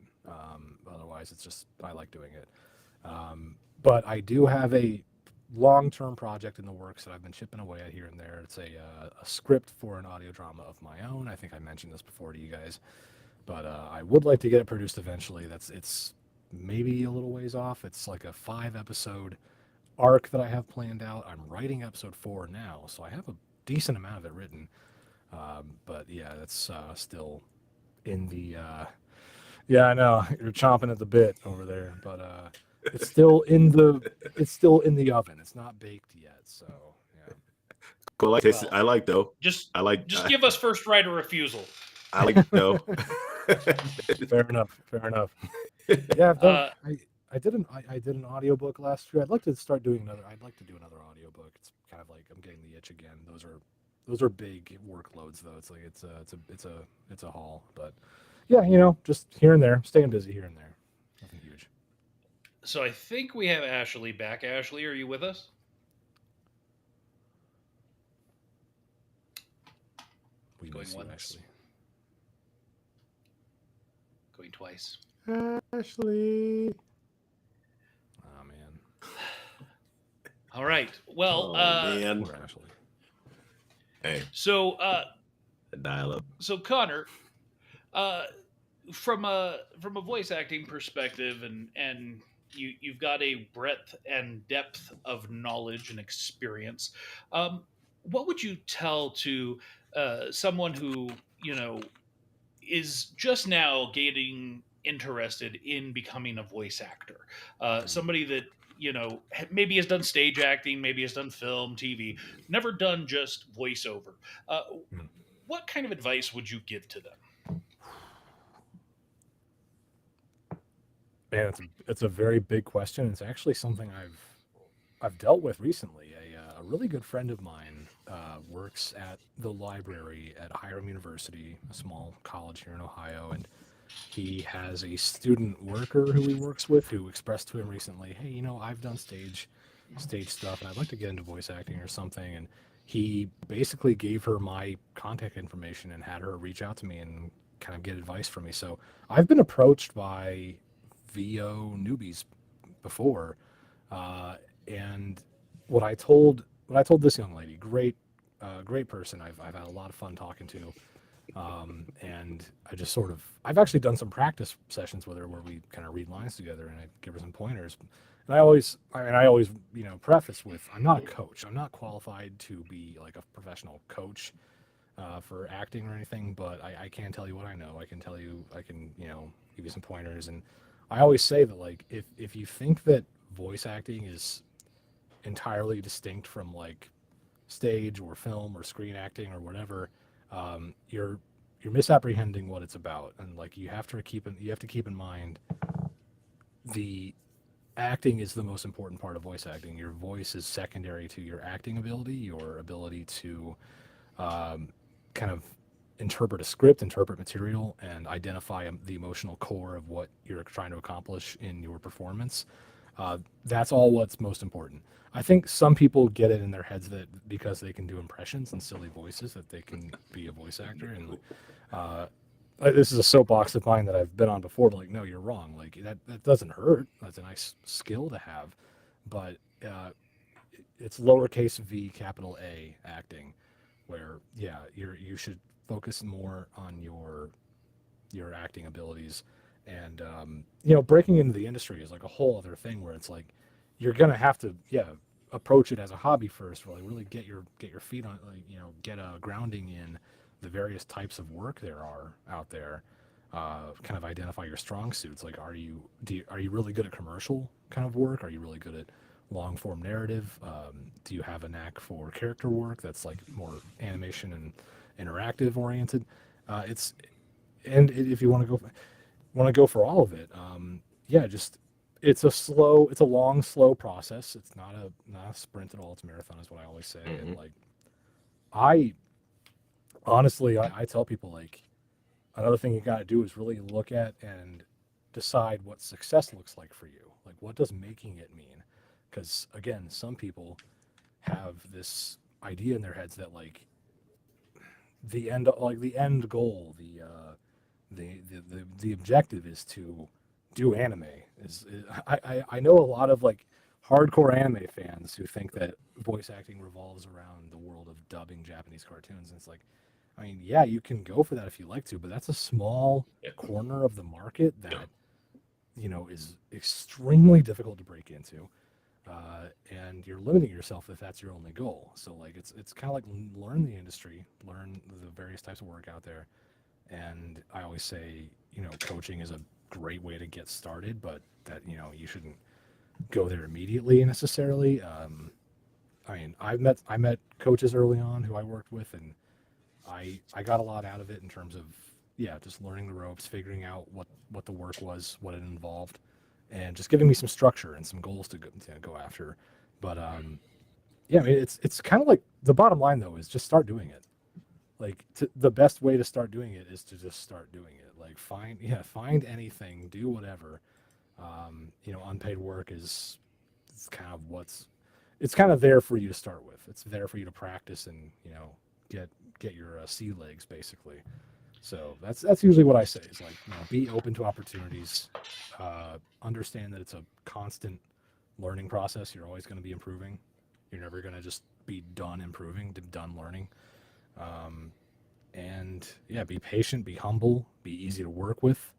Otherwise, it's just I like doing it. But I do have a long-term project in the works that I've been chipping away at here and there. It's a script for an audio drama of my own. I think I mentioned this before to you guys, but I would like to get it produced eventually. It's maybe a little ways off. It's like a 5-episode arc that I have planned out. I'm writing episode 4 now, so I have a decent amount of it written. But yeah, that's still in the yeah, I know you're chomping at the bit over there, but it's still in the oven. It's not baked yet, so yeah. Cool. I like though. Just I give us first right of refusal. I like though. Fair enough. Yeah, I've done, I did an audiobook last year. I'd like to start doing another. I'd like to do another audiobook. It's kind of like I'm getting the itch again. Those are big workloads though. It's like it's a haul, but yeah, just here and there, staying busy here and there. Nothing huge. So I think we have Ashley back. Ashley, are you with us? We Going miss you, once. Ashley. Going twice. Ashley. Oh man. All right. Well, man. Poor Ashley. Hey, so dial up. so Connor, from a voice acting perspective, and you've got a breadth and depth of knowledge and experience. What would you tell to someone who is just now getting interested in becoming a voice actor? Somebody that maybe has done stage acting, maybe has done film, TV, never done just voiceover. What kind of advice would you give to them? Man, it's a very big question. It's actually something I've dealt with recently. A really good friend of mine works at the library at Hiram University, a small college here in Ohio, and he has a student worker who he works with who expressed to him recently, hey, I've done stage stuff and I'd like to get into voice acting or something. And he basically gave her my contact information and had her reach out to me and kind of get advice from me. So I've been approached by VO newbies before, and what I told this young lady, great person, I've had a lot of fun talking to, and I've actually done some practice sessions with her where we kind of read lines together and I give her some pointers. And I always preface with, I'm not a coach. I'm not qualified to be like a professional coach for acting or anything, but I can tell you what I know. I can give you some pointers. And I always say that, like, if you think that voice acting is entirely distinct from like stage or film or screen acting or whatever, you're misapprehending what it's about. And like you have to keep in mind the acting is the most important part of voice acting. Your voice is secondary to your acting ability, your ability to kind of interpret a script, interpret material, and identify the emotional core of what you're trying to accomplish in your performance. That's all what's most important. I think some people get it in their heads that because they can do impressions and silly voices that they can be a voice actor. And uh, this is a soapbox of mine that I've been on before. But like, no, you're wrong. Like that doesn't hurt. That's a nice skill to have, but it's lowercase v capital A acting, where yeah, you should focus more on your acting abilities. And breaking into the industry is like a whole other thing where it's like you're gonna have to approach it as a hobby first, really get your feet on, like, get a grounding in the various types of work there are out there. Kind of identify your strong suits. Like, are you really good at commercial kind of work? Are you really good at long form narrative? Do you have a knack for character work that's like more animation and interactive oriented? It's and if you want to go for all of it, just it's a long, slow process. It's not a sprint at all. It's a marathon, is what I always say. Mm-hmm. And like, I honestly, I tell people, like, another thing you got to do is really look at and decide what success looks like for you. Like, what does making it mean? Because again, some people have this idea in their heads that like the end goal, the objective is to do anime. I know a lot of like hardcore anime fans who think that voice acting revolves around the world of dubbing Japanese cartoons, and it's like, I mean, yeah, you can go for that if you like to, but that's a small corner of the market that is extremely difficult to break into. And you're limiting yourself if that's your only goal. So like it's kind of like learn the industry, learn the various types of work out there. And I always say, coaching is a great way to get started, but that you shouldn't go there immediately necessarily. I mean, I met coaches early on who I worked with, and I got a lot out of it in terms of just learning the ropes, figuring out what the work was, what it involved, and just giving me some structure and some goals to go after. But I mean, it's kind of like the bottom line though is just start doing it. Like the best way to start doing it is to just start doing it. Like find anything, do whatever. Unpaid work is it's kind of it's kind of there for you to start with. It's there for you to practice and get your sea legs basically. So that's usually what I say is like be open to opportunities. Understand that it's a constant learning process. You're always going to be improving. You're never going to just be done improving, done learning. And be patient, be humble, be easy to work with,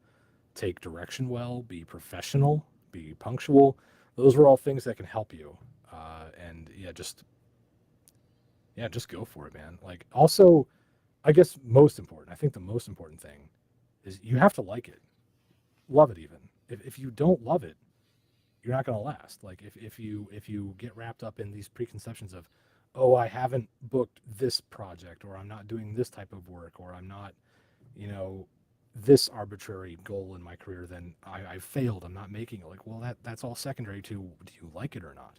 take direction well, be professional, be punctual. Those are all things that can help you. And just go for it, man. Like, also, I guess I think the most important thing is you have to like it, love it even. If you don't love it, you're not going to last. Like if you get wrapped up in these preconceptions of, oh, I haven't booked this project, or I'm not doing this type of work, or I'm not, this arbitrary goal in my career, then I failed. I'm not making it. Like, well, that's all secondary to do you like it or not.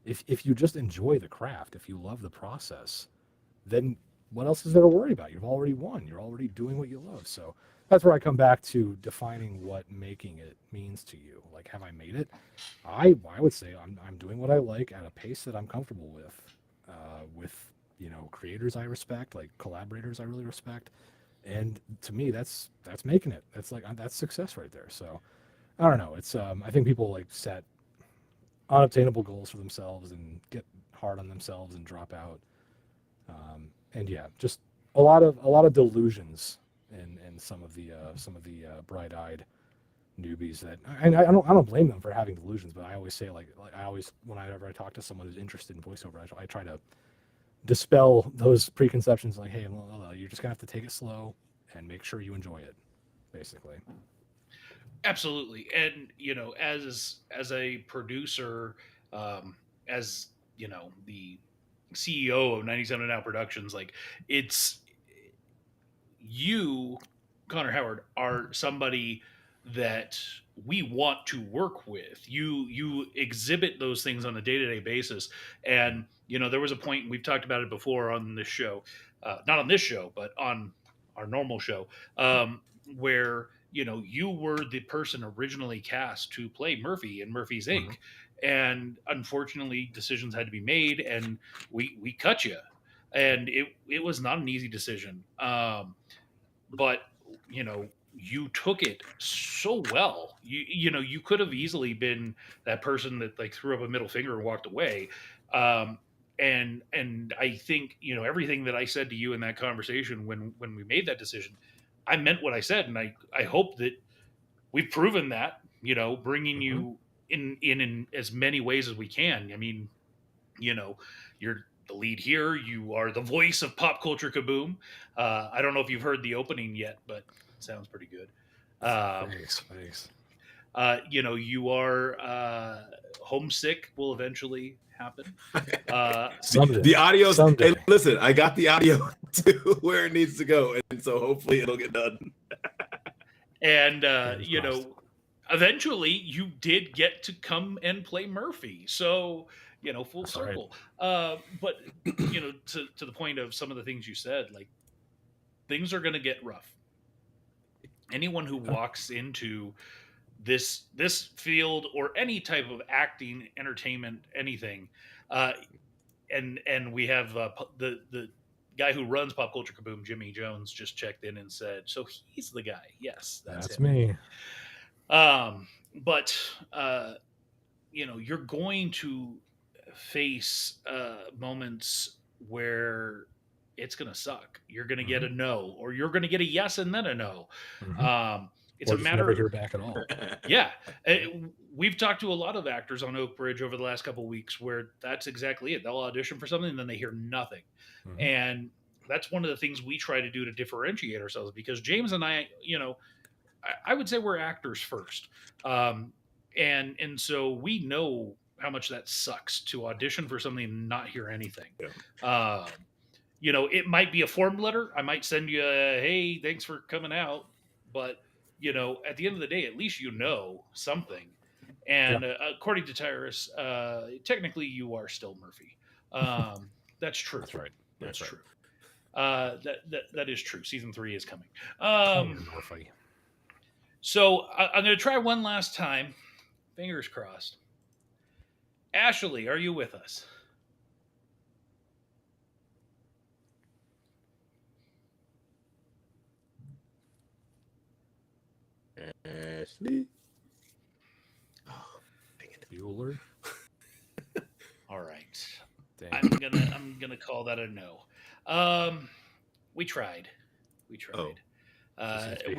If you just enjoy the craft, if you love the process, then what else is there to worry about? You've already won. You're already doing what you love. So that's where I come back to defining what making it means to you. Like, have I made it? I would say I'm doing what I like at a pace that I'm comfortable with creators I respect, like collaborators I really respect, and to me that's making it. That's success right there. So I don't know. It's I think people like set unobtainable goals for themselves and get hard on themselves and drop out. And just a lot of delusions in some of the bright-eyed newbies that I don't blame them for having delusions, but I always say like I always whenever I talk to someone who's interested in voiceover, I try to dispel those preconceptions. Like, hey, you're just gonna have to take it slow and make sure you enjoy it, basically. Absolutely. And as a producer, as the CEO of 97 Now Productions, like, it's you, Connor Howard, are somebody that we want to work with. You exhibit those things on a day-to-day basis. And there was a point, we've talked about it before on this show, not on this show but on our normal show, where you were the person originally cast to play Murphy in Murphy's Inc. And unfortunately decisions had to be made, and we cut you. And it was not an easy decision, but you took it so well. You could have easily been that person that like threw up a middle finger and walked away. And I think everything that I said to you in that conversation when we made that decision, I meant what I said, and I hope that we've proven that, bringing you in as many ways as we can. I mean, you're the lead here. You are the voice of Pop Culture Kaboom. I don't know if you've heard the opening yet, but it sounds pretty good. Thanks. You are Homesick will eventually happen. Someday. The audio. Someday. Hey, listen, I got the audio to where it needs to go, and so hopefully it'll get done. And eventually you did get to come and play Murphy. So full That's circle. But to the point of some of the things you said, like, things are going to get rough. Anyone who walks into this field or any type of acting, entertainment, anything, and we have the guy who runs Pop Culture Kaboom, Jimmy Jones, just checked in and said, so he's the guy. Yes, that's him. me. But you're going to face moments where it's going to suck. You're going to get a no, or you're going to get a yes and then a no. It's Or a just matter never of hear back at all. yeah. We've talked to a lot of actors on Oakbridge over the last couple of weeks where that's exactly it. They'll audition for something and then they hear nothing. And that's one of the things we try to do to differentiate ourselves, because James and I would say we're actors first. And so we know how much that sucks to audition for something and not hear anything. It might be a form letter. I might send you a, hey, thanks for coming out. But, at the end of the day, at least something. And according to Tyrus, technically you are still Murphy. That's true. That's right. That's right. true. That is true. Season 3 is coming. Murphy. So I'm going to try one last time. Fingers crossed. Ashley, are you with us? Ashley. Bueller. All right. Dang. I'm gonna call that a no. We tried. We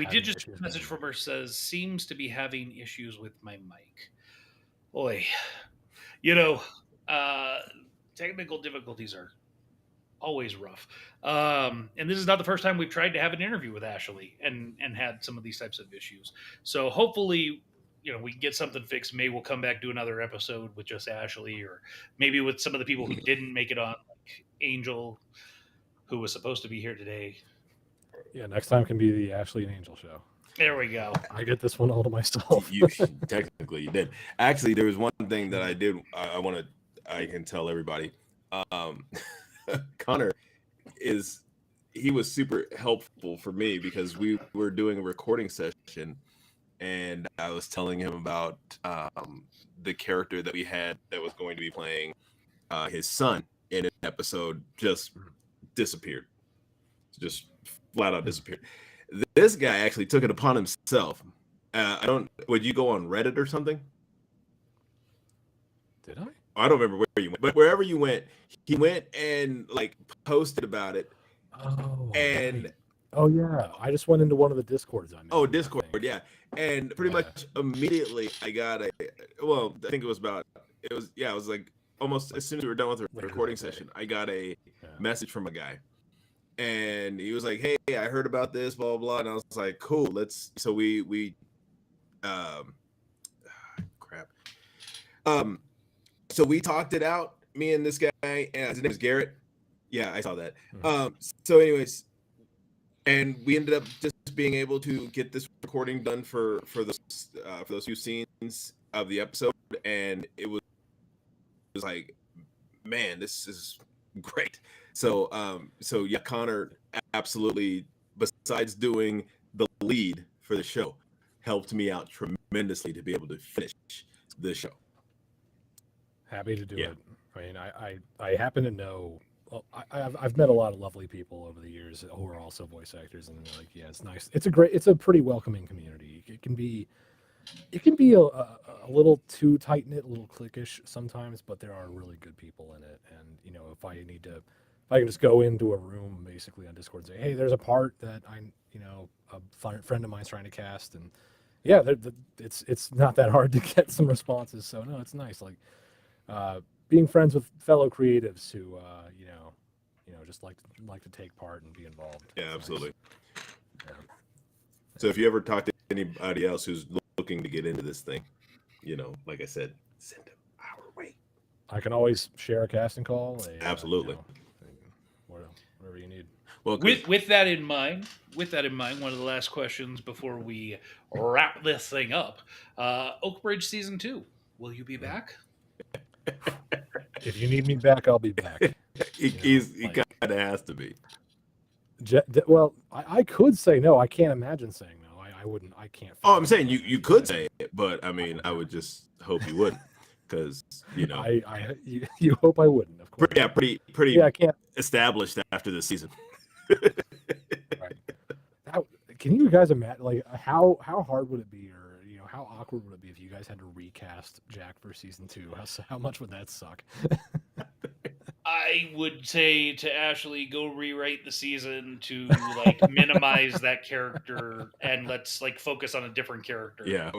did just get a message from her, says seems to be having issues with my mic. Boy, technical difficulties are always rough. And this is not the first time we've tried to have an interview with Ashley and had some of these types of issues. So hopefully, we can get something fixed. Maybe we'll come back, do another episode with just Ashley, or maybe with some of the people who didn't make it on, like Angel, who was supposed to be here today. Yeah, next time can be the Ashley and Angel show. There we go. I get this one all to myself. Technically, you did. Actually, there was one thing that I did. I can tell everybody. Connor he was super helpful for me because we were doing a recording session, and I was telling him about the character that we had that was going to be playing his son in an episode. Just disappeared, just flat out disappeared. This guy actually took it upon himself. Would you go on Reddit or something? Did I? I don't remember where you went, but wherever you went, he went and like posted about it. Oh, and right. Oh yeah, I just went into one of the Discords. Discord, yeah. And pretty much immediately I got I think it was like almost as soon as we were done with the recording session, I got a message from a guy. And he was like, hey, I heard about this, blah, blah, blah. And I was like, cool, so we so we talked it out, me and this guy, and his name is Garrett. Yeah, I saw that. So anyways, and we ended up just being able to get this recording done for those few scenes of the episode, and it was like, man, this is great. So yeah, Connor absolutely, besides doing the lead for the show, helped me out tremendously to be able to finish the show. Happy to do Yeah. it. I mean, I happen to know. Well, I've met a lot of lovely people over the years who are also voice actors, and like, yeah, it's nice. It's a pretty welcoming community. It can be a little too tight knit, a little cliquish sometimes, but there are really good people in it. And you know, if I can just go into a room basically on Discord and say, hey, there's a part that a friend of mine's trying to cast, and yeah, it's not that hard to get some responses. So no, it's nice. Like being friends with fellow creatives who just like to take part and be involved. Yeah, It's absolutely. nice. Yeah. So if you ever talk to anybody else who's looking to get into this thing, like I said, send them our way. I can always share a casting call. Absolutely. Whatever you need. Well, With that in mind, one of the last questions before we wrap this thing up, Oakbridge season 2, will you be back? If you need me back, I'll be back. he kind of has to be. Well, I could say no. I can't imagine saying no. I wouldn't. I can't. Oh, I'm saying you could say it, but I mean, I would just hope you wouldn't, because you hope I wouldn't, of course. pretty Yeah, I can't. established after this season. Right. Can you guys imagine, like, how hard would it be, or how awkward would it be if you guys had to recast Jack for season 2? How much would that suck? I would say to Ashley, go rewrite the season to like minimize that character and let's like focus on a different character. Yeah,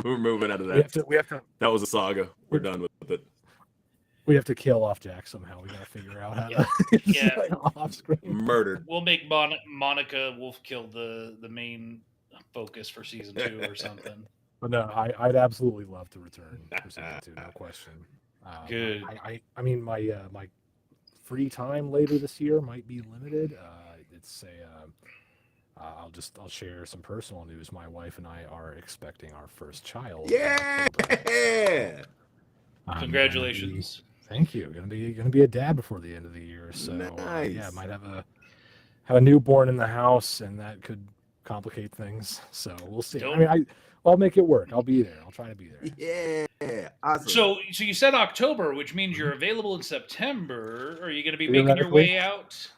we're moving out of that. We have to. That was a saga. We're done with it. We have to kill off Jack somehow. We gotta figure out how to. Yeah. Like, off screen. Murdered. We'll make Monica Wolfkill the main focus for season 2 or something. But no, I'd absolutely love to return for season 2, no question. Good. I mean, my free time later this year might be limited. I'll share some personal news. My wife and I are expecting our first child. Yeah. Congratulations. Thank you. Gonna be a dad before the end of the year. So Nice. yeah, might have a newborn in the house, and that could complicate things. So we'll see. Don't- I mean, I'll make it work. I'll be there. I'll try to be there. Yeah. Awesome. So you said October, which means you're available in September. Are you going to be making your Theoretically. way out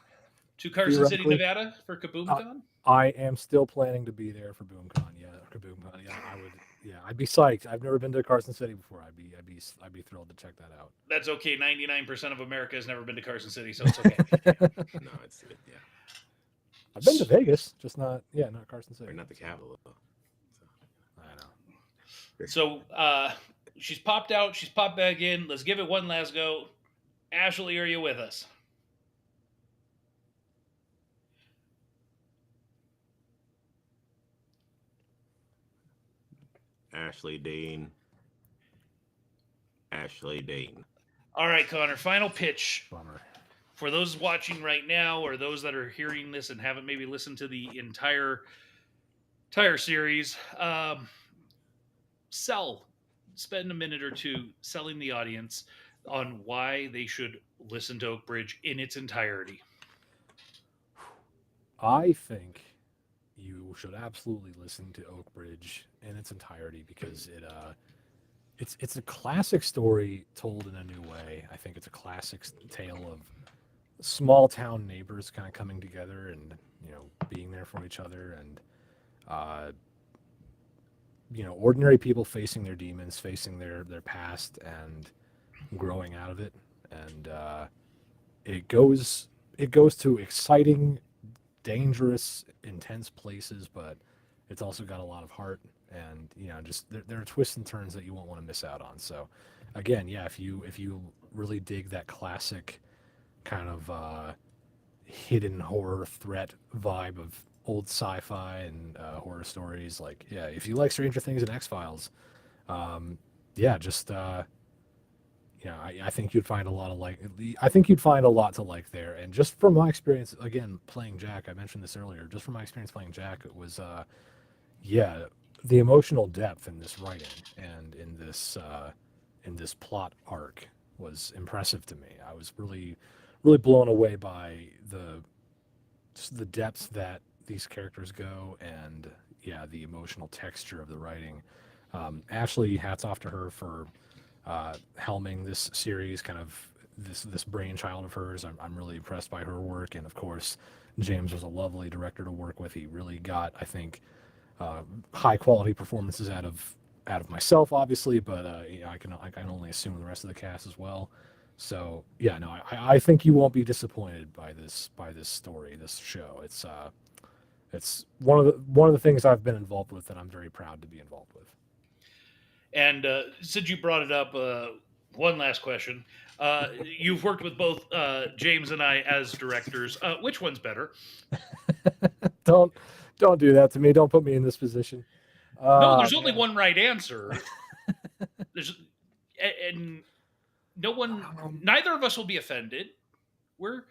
to Carson City, Theoretically. Nevada for KaboomCon? I am still planning to be there for BoomCon. Yeah, KaboomCon. Yeah, I would. Yeah, I'd be psyched. I've never been to Carson City before. I'd be thrilled to check that out. That's okay. 99% of America has never been to Carson City, so it's okay. No, it's yeah. I've been to Vegas, just not Carson City. Or not the capital. I know. So she's popped out. She's popped back in. Let's give it one last go. Ashley, are you with us? Ashley Deane. All right, Connor. Final pitch Bummer. for those watching right now, or those that are hearing this and haven't maybe listened to the entire series. Spend a minute or two selling the audience on why they should listen to Oakbridge in its entirety. I think you should absolutely listen to Oakbridge in its entirety because it's a classic story told in a new way. I think it's a classic tale of small town neighbors kind of coming together and being there for each other, and ordinary people facing their demons, facing their past, and growing out of it. And it goes to exciting, dangerous, intense places, but it's also got a lot of heart, and just there are twists and turns that you won't want to miss out on. So again, yeah, if you really dig that classic kind of hidden horror threat vibe of old sci-fi and horror stories, like, yeah, if you like Stranger Things and X-Files, I think you'd find a lot to like there. And just from my experience, again, playing Jack, I mentioned this earlier, just from my experience playing Jack, it was yeah, the emotional depth in this writing and in this plot arc was impressive to me. I was really, really blown away by just the depths that these characters go, and yeah, the emotional texture of the writing. Ashley, hats off to her for helming this series, kind of this brainchild of hers. I'm really impressed by her work, and of course, James was a lovely director to work with. He really got, I think, high quality performances out of myself, obviously, but yeah, I can only assume the rest of the cast as well. So yeah, no, I think you won't be disappointed by this story, this show. It's one of the things I've been involved with that I'm very proud to be involved with. And since you brought it up, one last question. You've worked with both James and I as directors. Which one's better? don't do that to me. Don't put me in this position. No, there's only Man. one right answer. There's and no one, neither of us will be offended. We're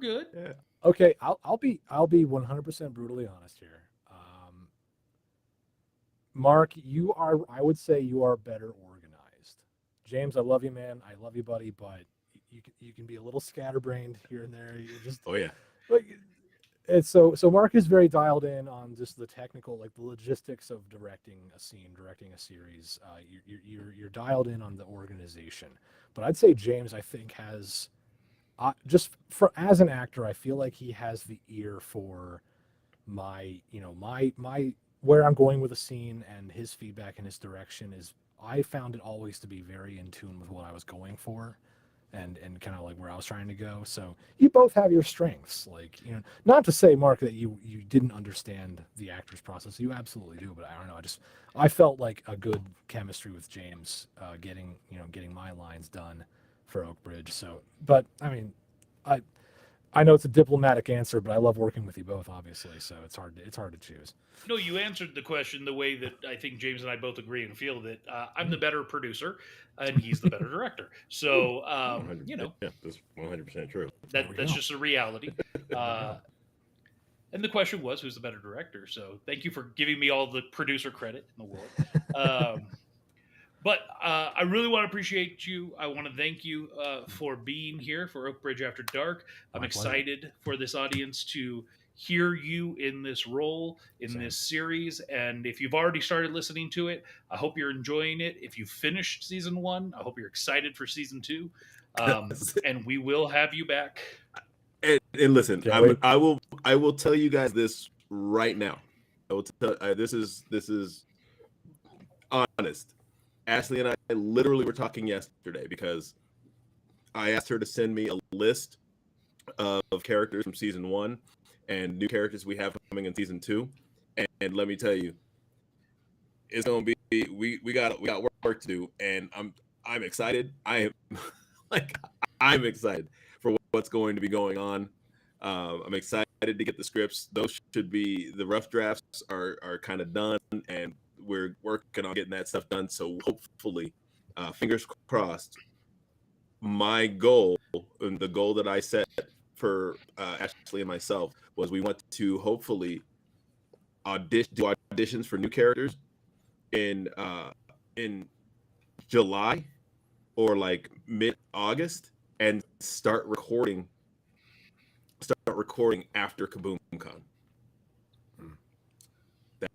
good. Yeah. Okay, I'll be 100% brutally honest here. Mark, I would say you are better organized. James, I love you, man. I love you, buddy, but you can be a little scatterbrained here and there. You just Oh yeah. like it's so Mark is very dialed in on just the technical, like the logistics of directing a scene, directing a series. You're dialed in on the organization, but I'd say James, I think, has as an actor, I feel like he has the ear for my where I'm going with a scene, and his feedback and his direction is, I found it always to be very in tune with what I was going for and kind of like where I was trying to go. So you both have your strengths. Like, not to say, Mark, that you didn't understand the actor's process. You absolutely do, but I don't know. I felt like a good chemistry with James, getting my lines done for Oakbridge. So, but I mean, I know it's a diplomatic answer, but I love working with you both, obviously. So it's hard to choose. No, you answered the question the way that I think James and I both agree and feel, that I'm the better producer and he's the better director. So, 100%, yeah, that's 100% true. That's just a reality. And the question was, who's the better director? So thank you for giving me all the producer credit in the world. But I really want to appreciate you. I want to thank you for being here for Oakbridge After Dark. I'm excited for this audience to hear you in this role, in this series. And if you've already started listening to it, I hope you're enjoying it. If you finished season 1, I hope you're excited for season 2. And we will have you back. And listen, I will tell you guys this right now. I will tell this is honest. Ashley and I literally were talking yesterday because I asked her to send me a list of characters from season 1 and new characters we have coming in season 2. And let me tell you, it's gonna be we got work to do, and I'm excited. I'm excited for what's going to be going on. I'm excited to get the scripts. Those should be, the rough drafts are kind of done, and we're working on getting that stuff done. So hopefully, fingers crossed, my goal, and the goal that I set for Ashley and myself, was we want to hopefully do auditions for new characters in July or like mid-August, and start recording after Kaboom Con.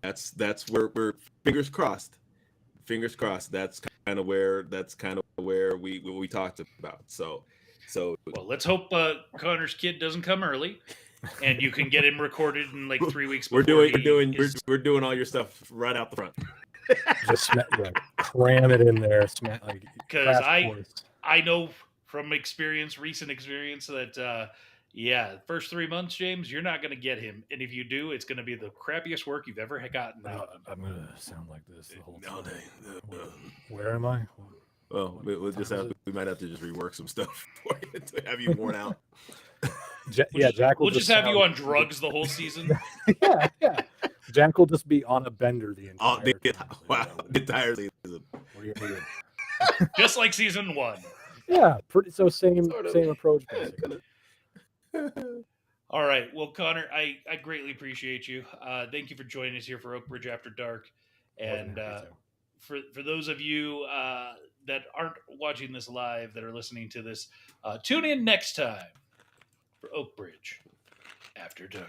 That's where we're fingers crossed. That's kind of where we talked about. So well, let's hope Connor's kid doesn't come early, and you can get him recorded in like 3 weeks. We're doing all your stuff right out the front. Just cram it in there, because I know from recent experience, that first 3 months, James, you're not going to get him, and if you do, it's going to be the crappiest work you've ever gotten. I'm going to sound like this the whole time. Where am I? Well, we might have to just rework some stuff for you to have you worn out. Jack will we'll just have you on drugs the whole season. yeah. Jack will just be on a bender the entire time. Wow, the entire season. Just like season 1. Yeah, same approach, basically. All right. Well, Connor, I greatly appreciate you. Thank you for joining us here for Oakbridge After Dark. More than And happy to. for those of you that aren't watching this live, that are listening to this, tune in next time for Oakbridge After Dark.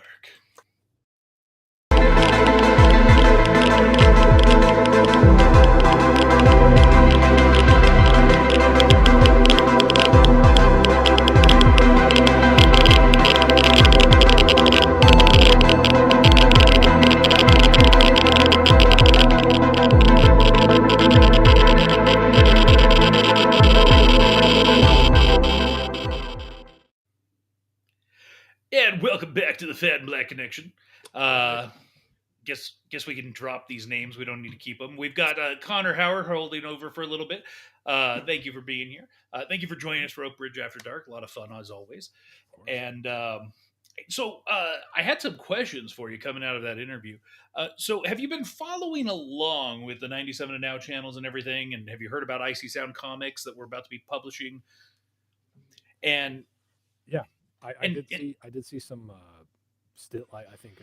And welcome back to the Fat and Black Connection. Guess we can drop these names. We don't need to keep them. We've got Connor Howard holding over for a little bit. Thank you for being here. Thank you for joining us for Oakbridge After Dark. A lot of fun as always. And so I had some questions for you coming out of that interview. So have you been following along with the 97 and Now channels and everything? And have you heard about Icy Sound Comics that we're about to be publishing? And Yeah, I did see some still I think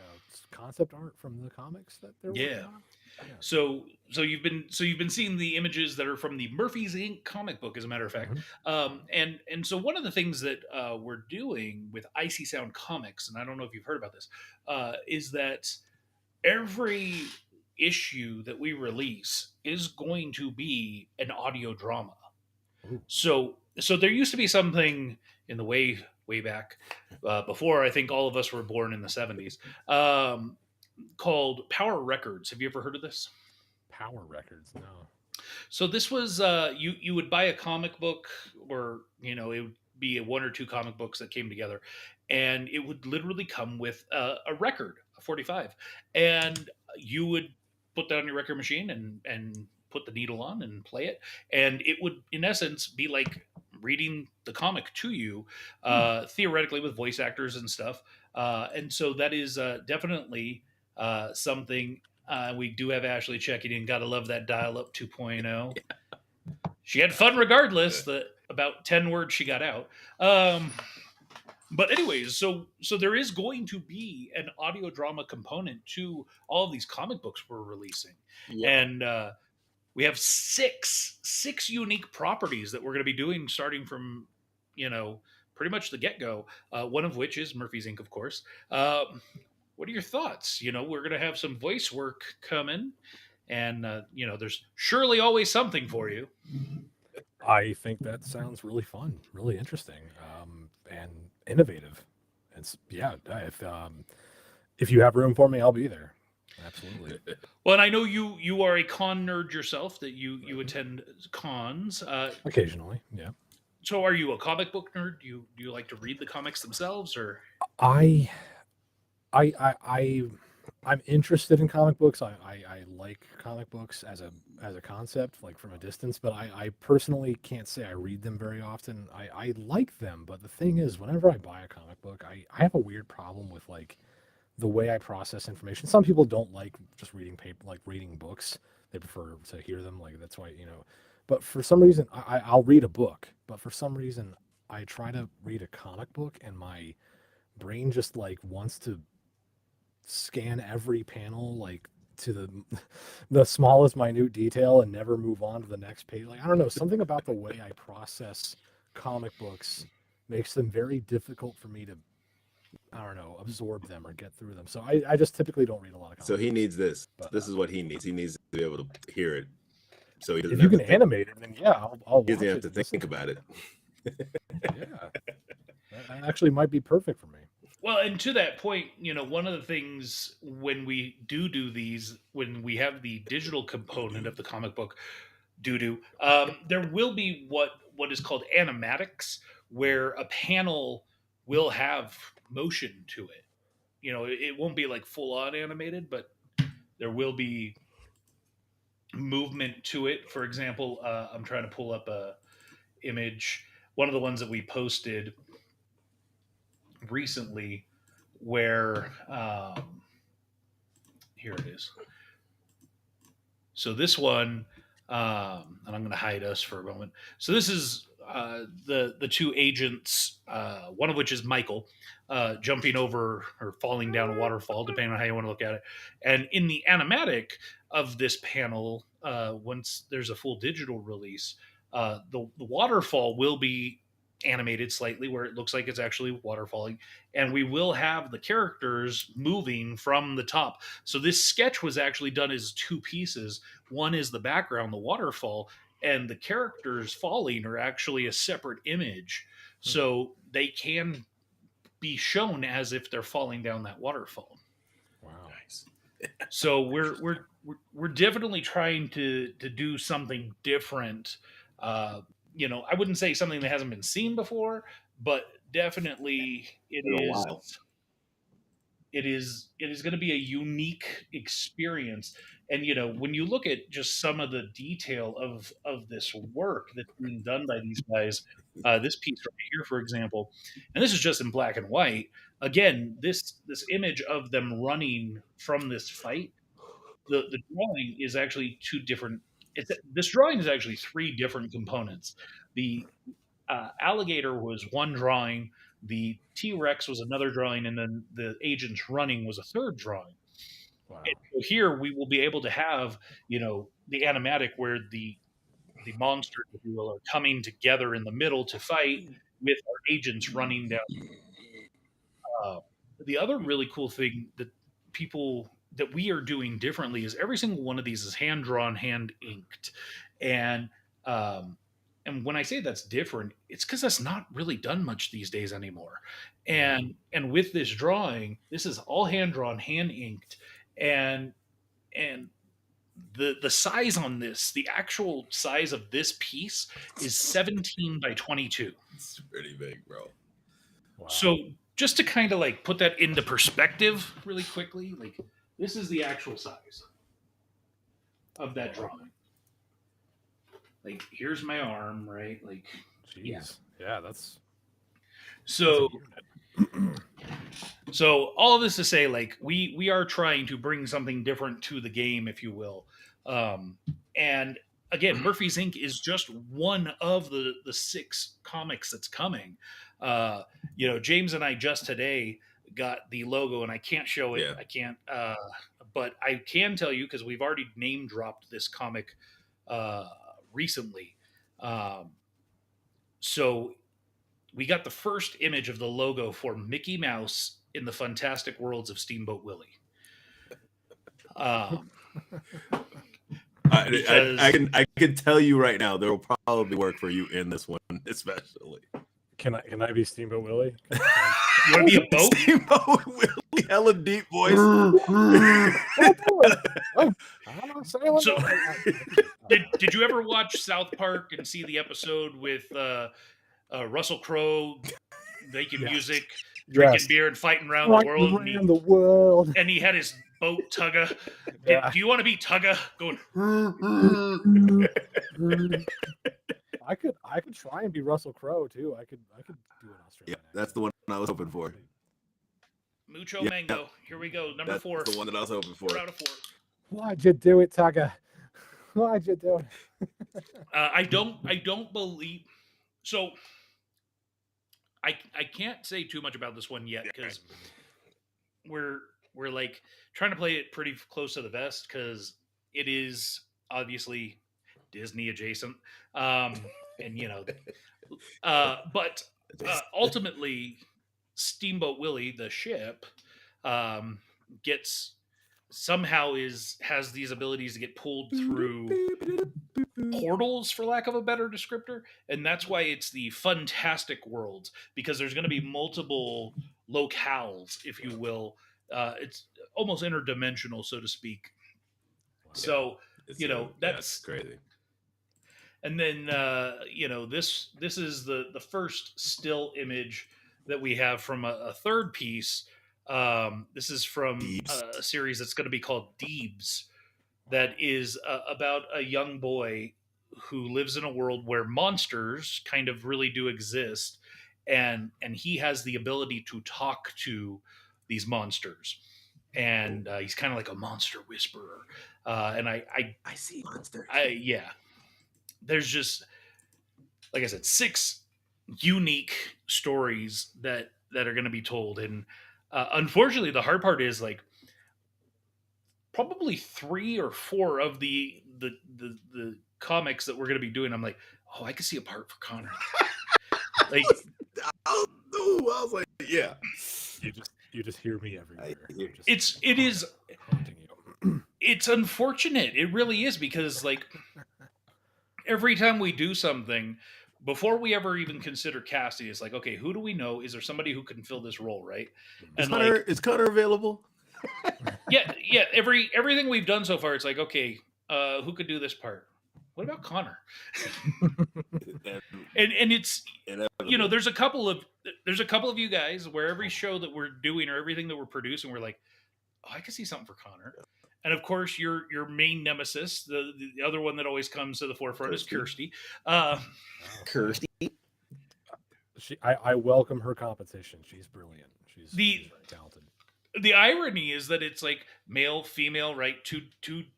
concept art from the comics that they're working yeah. on. Yeah. So you've been seeing the images that are from the Murphy's Inc. comic book, as a matter of fact. And so one of the things that we're doing with Icy Sound Comics, and I don't know if you've heard about this, is that every issue that we release is going to be an audio drama. Ooh. So there used to be something in the way back before I think all of us were born in the 70s. Called Power Records. Have you ever heard of this? Power Records, no. So this was you would buy a comic book, or it would be one or two comic books that came together, and it would literally come with a record, a 45, and you would put that on your record machine and put the needle on and play it, and it would in essence be like reading the comic to you, theoretically with voice actors and stuff, and so that is definitely something. We do have Ashley checking in. Gotta love that dial up 2.0. She had fun regardless. The about 10 words she got out. But anyways, so there is going to be an audio drama component to all of these comic books we're releasing, and we have six unique properties that we're going to be doing starting from pretty much the get go. One of which is Murphy's Inc. Of course. What are your thoughts? We're going to have some voice work coming, and there's surely always something for you. I think that sounds really fun, really interesting, and innovative. It's if you have room for me, I'll be there. Absolutely. Well, and I know you are a con nerd yourself. That you attend cons Occasionally. Yeah. So, are you a comic book nerd? Do you like to read the comics themselves, or? I'm interested in comic books. I like comic books as a concept, like from a distance, but I personally can't say I read them very often. I like them, but the thing is, whenever I buy a comic book, I have a weird problem with like the way I process information. Some people don't like just reading paper, like reading books. They prefer to hear them. Like that's why, but for some reason I'll read a book, but for some reason I try to read a comic book and my brain just like wants to scan every panel like to the smallest minute detail and never move on to the next page. Like I don't know, something about the way I process comic books makes them very difficult for me to absorb them or get through them. So I just typically don't read a lot of comics. So he needs this. But, this is what he needs. He needs to be able to hear it. So he doesn't if you can animate it, then yeah, I'll he doesn't have to think about it. Yeah. That actually might be perfect for me. Well, and to that point, one of the things when we do these, when we have the digital component of the comic book there will be what is called animatics, where a panel will have motion to it. It won't be like full on animated, but there will be movement to it. For example, I'm trying to pull up a image. One of the ones that we posted recently, where here it is. So this one, and I'm going to hide us for a moment. So this is the two agents, one of which is Michael, jumping over or falling down a waterfall, depending on how you want to look at it. And in the animatic of this panel, once there's a full digital release, the waterfall will be animated slightly where it looks like it's actually waterfalling, and we will have the characters moving from the top. So this sketch was actually done as two pieces. One is the background, the waterfall, and the characters falling are actually a separate image, so they can be shown as if they're falling down that waterfall. Wow. Nice. So we're definitely trying to do something different. I wouldn't say something that hasn't been seen before, but definitely In a while. it is going to be a unique experience. And when you look at just some of the detail of this work that's being done by these guys, this piece right here, for example, and this is just in black and white. Again, this image of them running from this fight, the drawing is actually two different. This drawing is actually three different components. The alligator was one drawing, the T-Rex was another drawing, and then the agents running was a third drawing. Wow. And so here we will be able to have, the animatic where the monsters, if you will, are coming together in the middle to fight with our agents running down. The other really cool thing that we are doing differently is every single one of these is hand drawn, hand inked, and when I say that's different, it's because that's not really done much these days anymore. And with this drawing, this is all hand drawn, hand inked, and the size on this, the actual size of this piece is 17 by 22. It's pretty big, bro. Wow. So just to kind of like put that into perspective really quickly, like this is the actual size of that drawing. Like here's my arm, right? Like, jeez. Yeah, that's so. a unit. So all of this to say, like we are trying to bring something different to the game, if you will. And again, Murphy's Inc. is just one of the 6 comics that's coming. James and I just today got the logo, and I can't show it. Yeah. I can't, but I can tell you because we've already name dropped this comic recently. So we got the first image of the logo for Mickey Mouse in the Fantastic Worlds of Steamboat Willie. I can tell you right now, there will probably work for you in this one, especially. Can I be Steamboat Willie? You want to be a boat? Steamboat Willie, hella deep voice. So, did you ever watch South Park and see the episode with Russell Crowe making music, drinking beer, and fighting around the world? And he had his boat Tugga. Do you want to be Tugga? Going. I could try and be Russell Crowe too. I could do an Australian. Yeah, that's the one I was hoping for. Mucho Mango. Here we go. Number 4. That's the one that I was hoping for. 4 out of 4. Why'd you do it, Tugga? Why'd you do it? I don't believe. So I can't say too much about this one yet because we're like trying to play it pretty close to the vest because it is obviously Disney adjacent, but ultimately Steamboat Willie, the ship, has these abilities to get pulled through portals, for lack of a better descriptor, and that's why it's the Fantastic Worlds, because there's going to be multiple locales, if you will. It's almost interdimensional, so to speak. So that's crazy. And then this is the first still image that we have from a third piece. This is from a series that's going to be called Deebs, that is about a young boy who lives in a world where monsters kind of really do exist, and he has the ability to talk to these monsters, and he's kind of like a monster whisperer. And I see monsters. there's just like I said, 6 unique stories that are going to be told. And unfortunately, the hard part is like probably 3 or 4 of the comics that we're going to be doing. I'm like, oh, I can see a part for Connor. Like, I was like, yeah. You just hear me everywhere. it is Haunting you. it's unfortunate. It really is, because like every time we do something, before we ever even consider casting, it's like, okay, who do we know? Is there somebody who can fill this role, right? Is Connor available? Yeah. Everything we've done so far, it's like, okay, who could do this part? What about Connor? and it's, you know, there's a couple of you guys where every show that we're doing or everything that we're producing, we're like, oh, I can see something for Connor. And of course, your main nemesis, the other one that always comes to the forefront, is Kirsty. Kirsty. I welcome her competition. She's brilliant. She's very talented. The irony is that it's like male, female, right? Two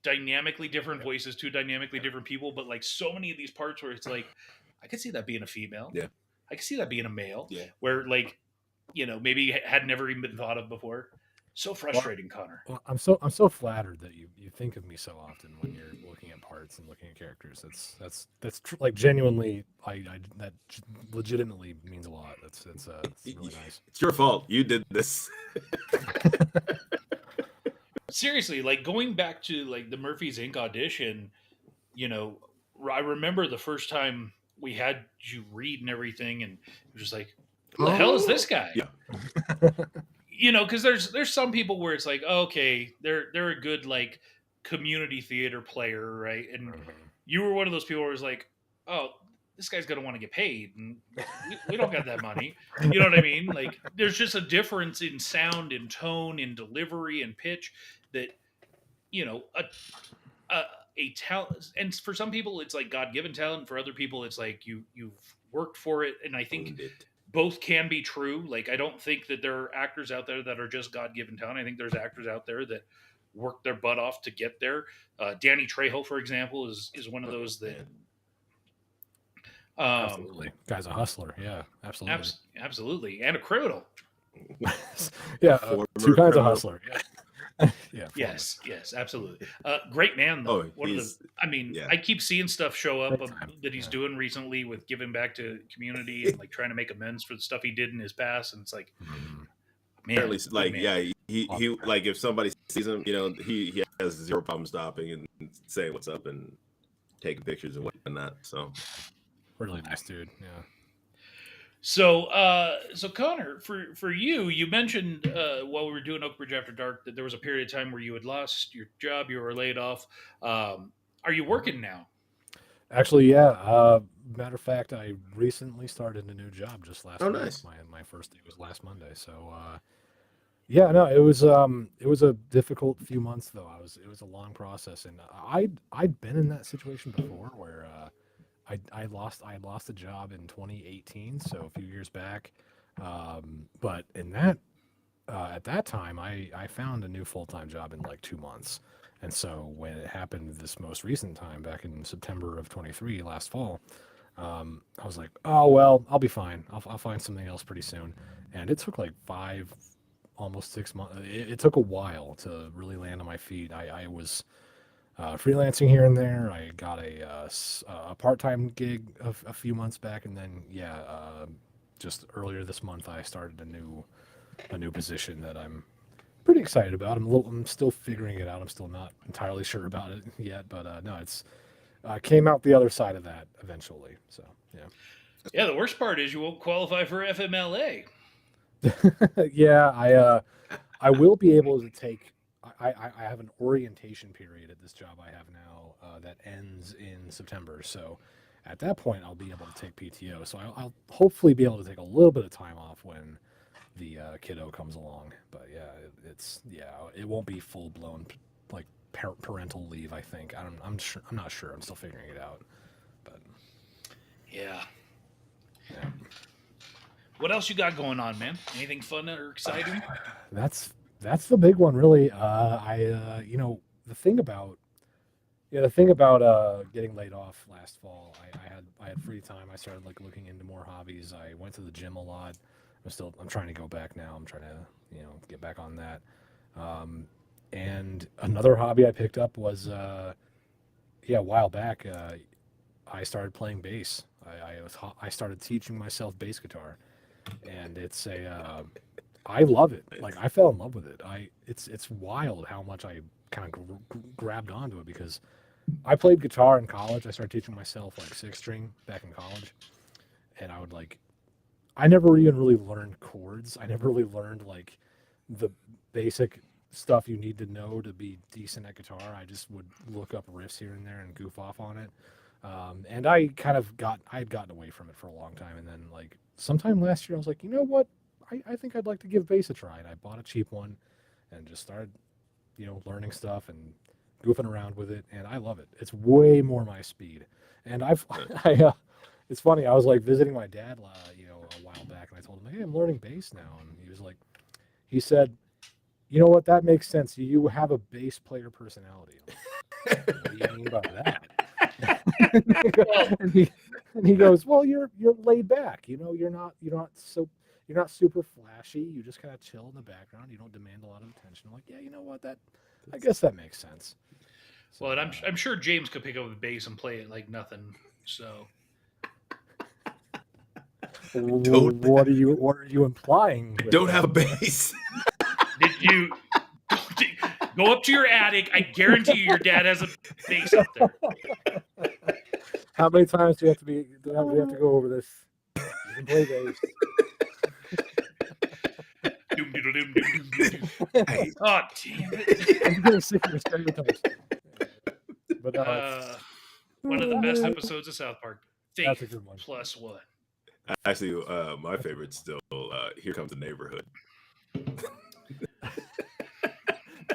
dynamically different voices, 2 dynamically different people, but like so many of these parts where it's like, I could see that being a female. Yeah. I could see that being a male. Yeah. Where like, you know, maybe had never even been thought of before. So frustrating, Connor. Well, I'm so flattered that you think of me so often when you're looking at parts and looking at characters. That's like genuinely, that legitimately means a lot. It's really nice. It's your fault. You did this. Seriously, like going back to like the Murphy's Inc. audition, you know, I remember the first time we had you read and everything, and it was just like, who the hell is this guy? Yeah. You know, because there's some people where it's like, okay, they're a good like community theater player, right? And you were one of those people where it's like, oh, this guy's gonna want to get paid, and we don't got that money. You know what I mean? Like, there's just a difference in sound, in tone, in delivery, and pitch that, you know, a talent. And for some people, it's like God-given talent. For other people, it's like you've worked for it. And I think both can be true. Like, I don't think that there are actors out there that are just God-given talent. I think there's actors out there that work their butt off to get there. Danny Trejo, for example, is one of those that. Absolutely, guy's a hustler. Yeah, absolutely, absolutely, and a criminal. Yeah, 2 kinds of hustler. Yeah. Yeah. Yes, absolutely. Great man, though. I keep seeing stuff show up that he's doing recently with giving back to community and like trying to make amends for the stuff he did in his past. And it's like, man, like, he like if somebody sees him, you know, he has zero problem stopping and saying what's up and taking pictures and whatnot. So really nice dude. Yeah. So, Connor, for you mentioned while we were doing Oakbridge After Dark that there was a period of time where you had lost your job, you were laid off. Are you working now? Actually, yeah. Matter of fact, I recently started a new job just last week. Nice. My first day was last Monday. So, yeah, no, it was a difficult few months though. It was a long process, and I'd been in that situation before where I lost a job in 2018, so a few years back. But in that at that time, I found a new full-time job in like 2 months. And so when it happened this most recent time back in September of 23, last fall, I was like, oh, well, I'll be fine. I'll find something else pretty soon. And it took like 5, almost 6 months. It took a while to really land on my feet. I was freelancing here and there. I got a part-time gig a few months back, and then just earlier this month I started a new position that I'm pretty excited about. I'm still figuring it out. I'm still not entirely sure about it yet, but no, it's came out the other side of that eventually. So yeah. The worst part is you won't qualify for FMLA. Yeah, I will be able to take. I have an orientation period at this job I have now that ends in September. So at that point, I'll be able to take PTO. So I'll hopefully be able to take a little bit of time off when the kiddo comes along. But it won't be full blown like parental leave. I think I'm not sure. I'm still figuring it out. But yeah. What else you got going on, man? Anything fun or exciting? That's the big one, really. The thing about Yeah, the thing about getting laid off last fall, I had free time. I started like looking into more hobbies. I went to the gym a lot. I'm trying to go back now. I'm trying to get back on that. Um, and another hobby I picked up was a while back. I started playing bass. I started teaching myself bass guitar, and I love it. Like I fell in love with it. It's wild how much I kind of grabbed onto it because I played guitar in college. I started teaching myself like six string back in college, and I never even really learned chords. I never really learned like the basic stuff you need to know to be decent at guitar. I just would look up riffs here and there and goof off on it. And I had gotten away from it for a long time. And then like sometime last year, I was like, you know what? I think I'd like to give bass a try. And I bought a cheap one and just started, learning stuff and goofing around with it. And I love it. It's way more my speed. And it's funny. I was like visiting my dad, a while back, and I told him, "Hey, I'm learning bass now." And he said, "You know what? That makes sense. You have a bass player personality." Like, what do you mean by that? Well, and he goes, "Well, you're laid back. You're not super flashy. You just kind of chill in the background. You don't demand a lot of attention." I'm like, "Yeah, you know what? I guess that makes sense." So, well, and I'm sure James could pick up a bass and play it like nothing. So what are you implying? With Don't that? have a base. did you go up to your attic? I guarantee you, your dad has a bass up there. How many times do we have to go over this? You can play bass. Doom, doodle, doom, doom, doom, doom, doom. Hey, Oh, damn it. I'm getting sick of your stereotypes. But One of the best episodes of South Park. That's a Faith good one. plus one. actually, my favorite's still Here Comes the Neighborhood.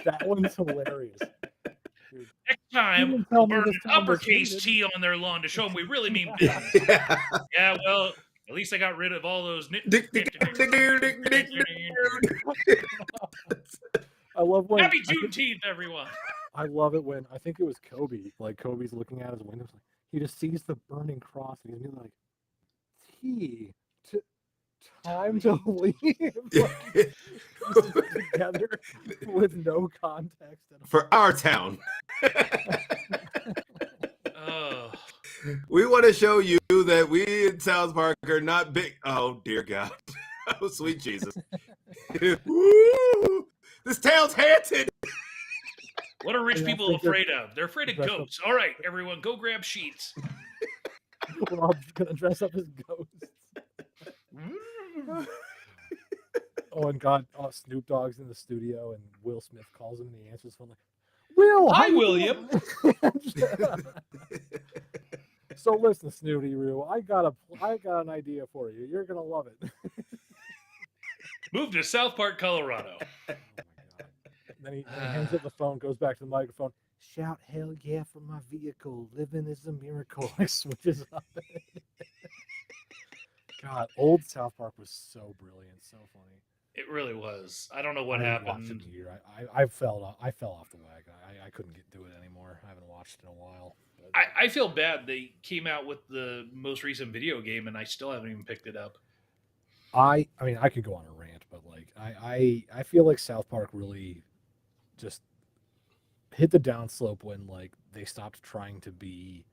That one's hilarious. Dude. Next time, didn't we'll tell me burn this an time was uppercase needed. T on their lawn to show them we really mean business. Yeah. Yeah, well, at least I got rid of all those. I love when Happy Juneteenth, everyone. I love it when I think it was Kobe. Like Kobe's looking out his window, like he just sees the burning cross, and he's like, "T, time to leave." Like, together with no context at all. For our town. Oh, We want to show you that we in South Park are not big. Oh, dear God. Oh, sweet Jesus. Woo! This town's haunted. what are rich Yeah, I people think they're afraid of? They're afraid of dressed up. ghosts. All right, everyone, go grab sheets. We're all gonna dress up as ghosts. Oh, and God, Snoop Dogg's in the studio, and Will Smith calls him, and he answers the phone like, "Will, Hi, how you William." doing?" So listen, Snooty Roo, I got an idea for you. You're gonna love it. Move to South Park, Colorado. Oh my God. Then he hangs up the phone, goes back to the microphone. Shout hell yeah from my vehicle. Living is a miracle. Like switches up. God, old South Park was so brilliant, so funny. It really was. I don't know what I haven't watched it happened. in a year. I fell off the wagon. I couldn't get to it anymore. I haven't watched it in a while. But I feel bad. They came out with the most recent video game, and I still haven't even picked it up. I mean, I could go on a rant, but like, I feel like South Park really just hit the downslope when like they stopped trying to be.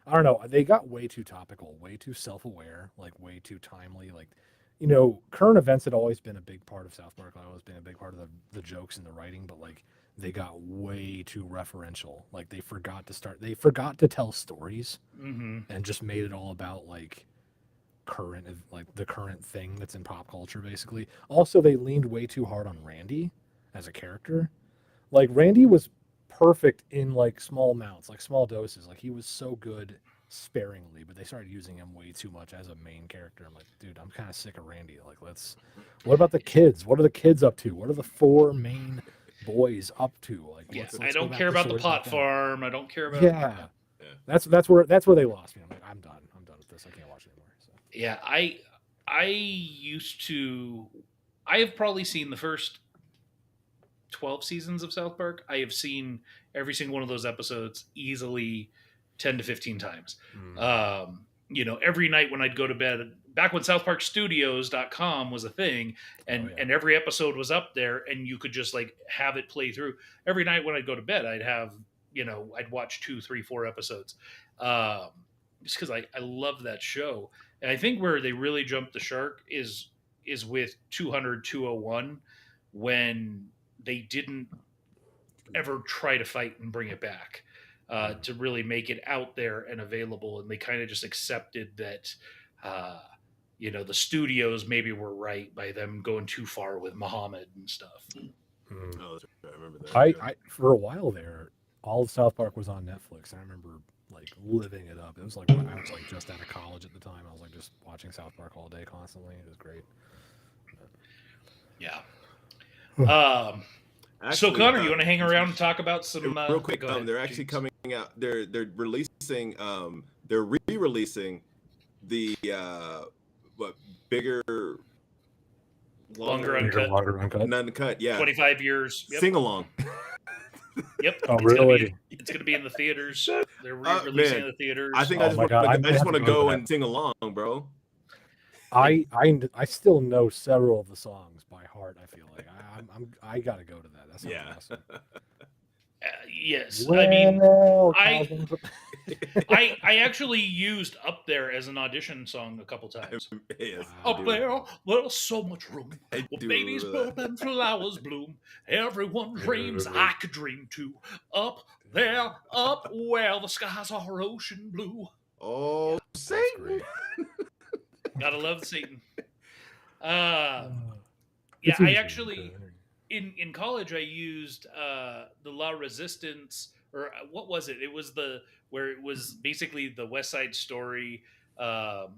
I don't know. They got way too topical, way too self-aware, like way too timely. Like, current events had always been a big part of South Park. Always been a big part of the jokes and the writing, but like they got way too referential. Like they forgot to tell stories Mm-hmm. and just made it all about like the current thing that's in pop culture basically. Also, they leaned way too hard on Randy as a character. Like Randy was perfect in like small amounts, like small doses. Like he was so good sparingly, but they started using him way too much as a main character. I'm like, dude, I'm kind of sick of Randy. Like, what about the kids? What are the kids up to? What are the four main boys up to? Like, Yeah, let's I go don't back care to about the stories pot like that. farm. I don't care about. Yeah. Yeah. That's where they lost me. I'm like, I'm done with this. I can't watch it anymore. So. Yeah, I used to. I have probably seen the first 12 seasons of South Park, I have seen every single one of those episodes easily 10 to 15 times. Every night when I'd go to bed, back when southparkstudios.com was a thing, and every episode was up there and you could just like have it play through. Every night when I'd go to bed, I'd watch 2, 3, 4 episodes. Just because I love that show. And I think where they really jumped the shark is with 200-201, when they didn't ever try to fight and bring it back, to really make it out there and available. And they kind of just accepted that, the studios maybe were right by them going too far with Muhammad and stuff. Oh, that's right. I remember that. I for a while there, all of South Park was on Netflix. I remember like living it up. It was like when I was like just out of college at the time. I was like just watching South Park all day constantly. It was great. Yeah. So Connor, you want to hang around and talk about some real quick? They're actually coming out. They're releasing. They're re-releasing the bigger, longer uncut. Yeah, 25 years. Sing along. Yep. Oh, really? It's going to be in the theaters. They're re-releasing in the theaters. I think I just want to go and sing along, bro. I still know several of the songs by heart. I feel like I gotta go to that. That sounds awesome. Yes, well, I actually used "Up There" as an audition song a couple times. Yes, Up there, there's so much room. Babies burp and flowers bloom. Everyone dreams I could dream too. Up there, up where the skies are ocean blue. Oh, Satan! Gotta love Satan. I actually in college I used the La Resistance, or what was it? It was where it was basically the West Side Story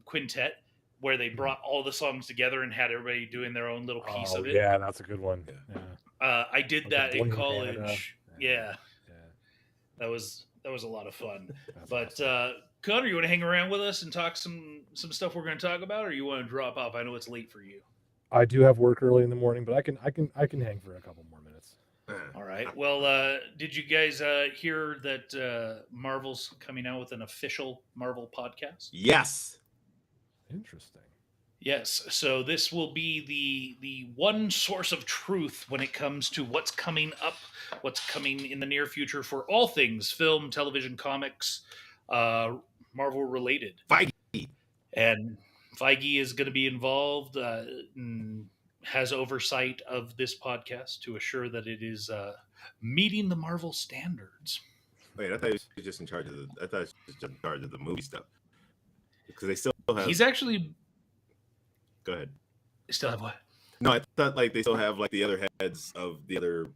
quintet, where they brought all the songs together and had everybody doing their own little piece of it. Yeah, that's a good one. Yeah. I did that in college. Canada. Yeah. That was a lot of fun. But Connor, you want to hang around with us and talk some stuff we're going to talk about, or you want to drop off? I know it's late for you. I do have work early in the morning, but I can hang for a couple more minutes. All right. Well, did you guys hear that Marvel's coming out with an official Marvel podcast? Yes. Interesting. Yes. So this will be the one source of truth when it comes to what's coming up, what's coming in the near future for all things film, television, comics, Marvel related. Feige. And Feige is going to be involved, and has oversight of this podcast to assure that it is meeting the Marvel standards. Wait, I thought he was just in charge of the movie stuff, because they still have. He's actually. Go ahead. They still have what? No, I thought like they still have like the other heads of the other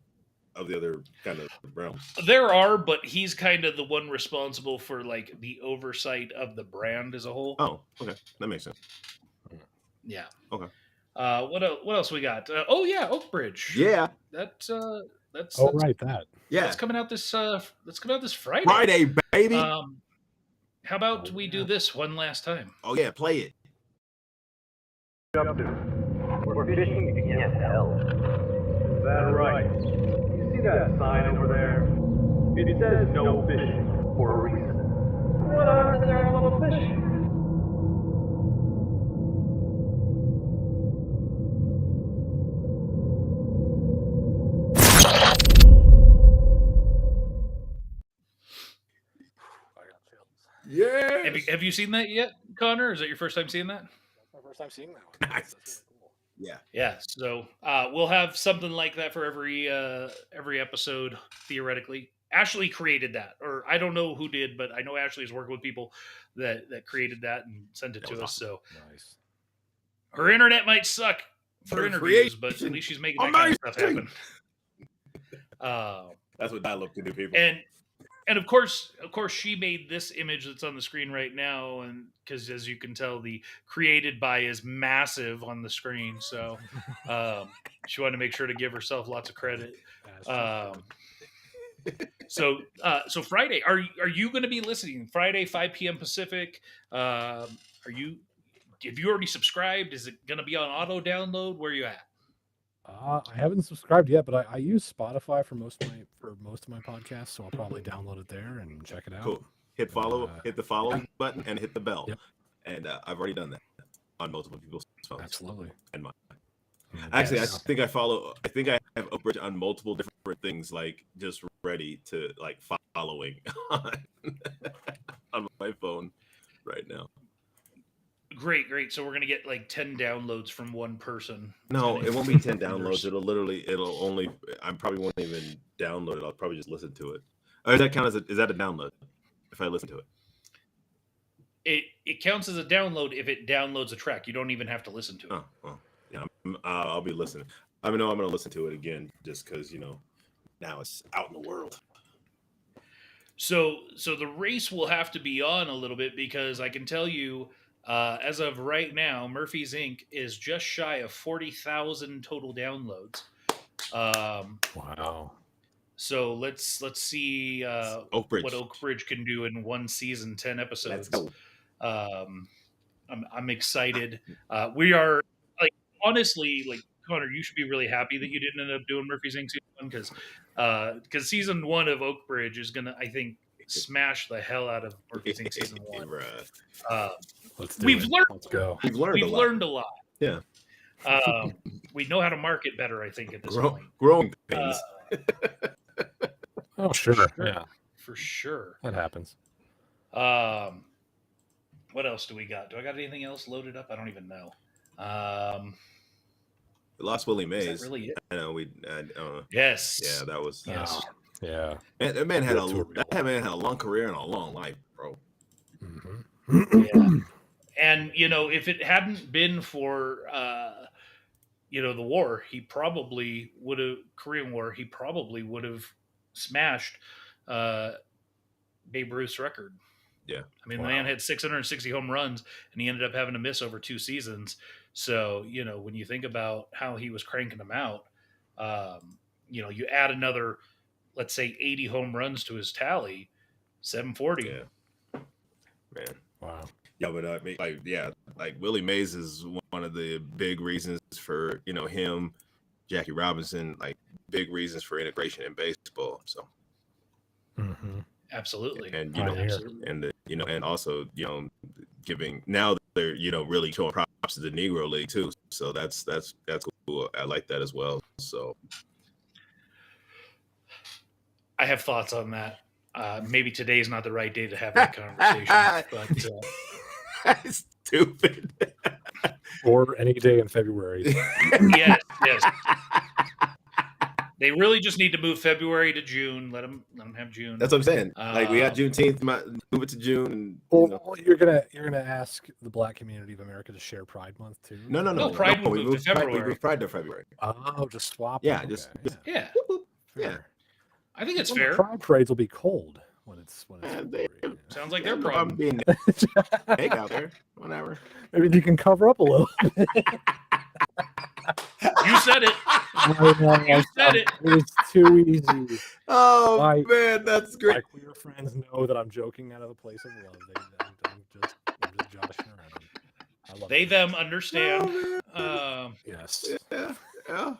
kind of realms. There are, but he's kind of the one responsible for like the oversight of the brand as a whole. Oh, okay, that makes sense. Yeah. Okay. What else we got? Oakbridge. Yeah. That's right. That. Yeah. That's coming out this Friday. Friday, baby. How about we do this one last time? Oh yeah, play it. We're fishing against hell. Is that right? You see that sign over there? It says no fishing for a reason. What happens there a little fishing? Yeah. Have you seen that yet, Connor? Is that your first time seeing that? That's my first time seeing that one. Nice. That's really cool. Yeah. Yeah. So we'll have something like that for every episode, theoretically. Ashley created that, or I don't know who did, but I know Ashley's working with people that created that and sent it to us. Awesome. So Nice. her internet might suck for Her interviews, but at creation. least she's making that kind of stuff happen. That's what dial-up can do, people. And of course, she made this image that's on the screen right now, and because as you can tell, the created by is massive on the screen, so she wanted to make sure to give herself lots of credit. So Friday, are you going to be listening? Friday, 5 p.m. Pacific. Have you already subscribed? Is it going to be on auto download? Where are you at? I haven't subscribed yet, but I use Spotify for most of my podcasts, so I'll probably download it there and check it out. Cool. Hit follow, hit the following button, and hit the bell. Yep. And I've already done that on multiple people's phones. Absolutely. And mine. Mm, Actually, yes. I think I have Oakbridge on multiple different things, like just ready to like following on my phone right now. Great. So we're gonna get like 10 downloads from one person. No, it won't be 10 downloads. It'll only. I probably won't even download it. I'll probably just listen to it. Or does that count is that a download? If I listen to it, It counts as a download if it downloads a track. You don't even have to listen to it. oh well, yeah, I'll be listening. I mean, I'm going to listen to it again just because now it's out in the world. So the race will have to be on a little bit because I can tell you, as of right now, Murphy's Inc. is just shy of 40,000 total downloads. Wow. So let's see Oakbridge. what Oakbridge can do in one season, 10 episodes. Let's go. I'm excited. We are honestly Connor, you should be really happy that you didn't end up doing Murphy's Inc. season 1 because season 1 of Oakbridge is gonna, I think, smash the hell out of Murphy's Inc. season 1. Let's do We've it. learned. Let's go. We've learned Learned a lot. Yeah. We know how to market better, I think, at this point. Growing pains. Oh, sure. Yeah, For sure. that happens. What else do we got? Do I got anything else loaded up? I don't even know. We lost Willie Is Mays. that really it? I know Yes. Yeah, that was. Yes. Yeah. Man, that man had Good a long career and a long life, bro. Mm-hmm. Yeah. And if it hadn't been for the war, he probably would have Korean War. He probably would have smashed Babe Ruth's record. Yeah. I mean, the man had 660 home runs, and he ended up having to miss over 2 seasons. So, when you think about how he was cranking them out, you add another, let's say, 80 home runs to his tally, 740. Yeah. Man. Wow. Yeah, but I mean, like Willie Mays is one of the big reasons for him, Jackie Robinson, like big reasons for integration in baseball. So. Mm-hmm. Absolutely. And absolutely. and also giving now they're really showing props to the Negro League too. So that's cool. I like that as well. So I have thoughts on that. Maybe today's not the right day to have that conversation. But stupid. Or any day in February. yes. They really just need to move February to June. Let them have June. That's what I'm saying. Like we got Juneteenth, move it to June. And, well, you're gonna ask the Black community of America to share Pride Month too? No, Pride will move to February. We moved Pride to February. Oh, just swap. Yeah, them. Yeah. Fair. I think it's Well, fair. Pride parades will be cold when it's February. Sounds like their I'm problem. being egg out there. Whatever. Maybe you can cover up a little. You said it. You said it. It was too easy. Oh Man, that's great. My queer friends know that I'm joking out of a place of love. I'm just joshing around. I love They it. them understand. Yes. Yeah.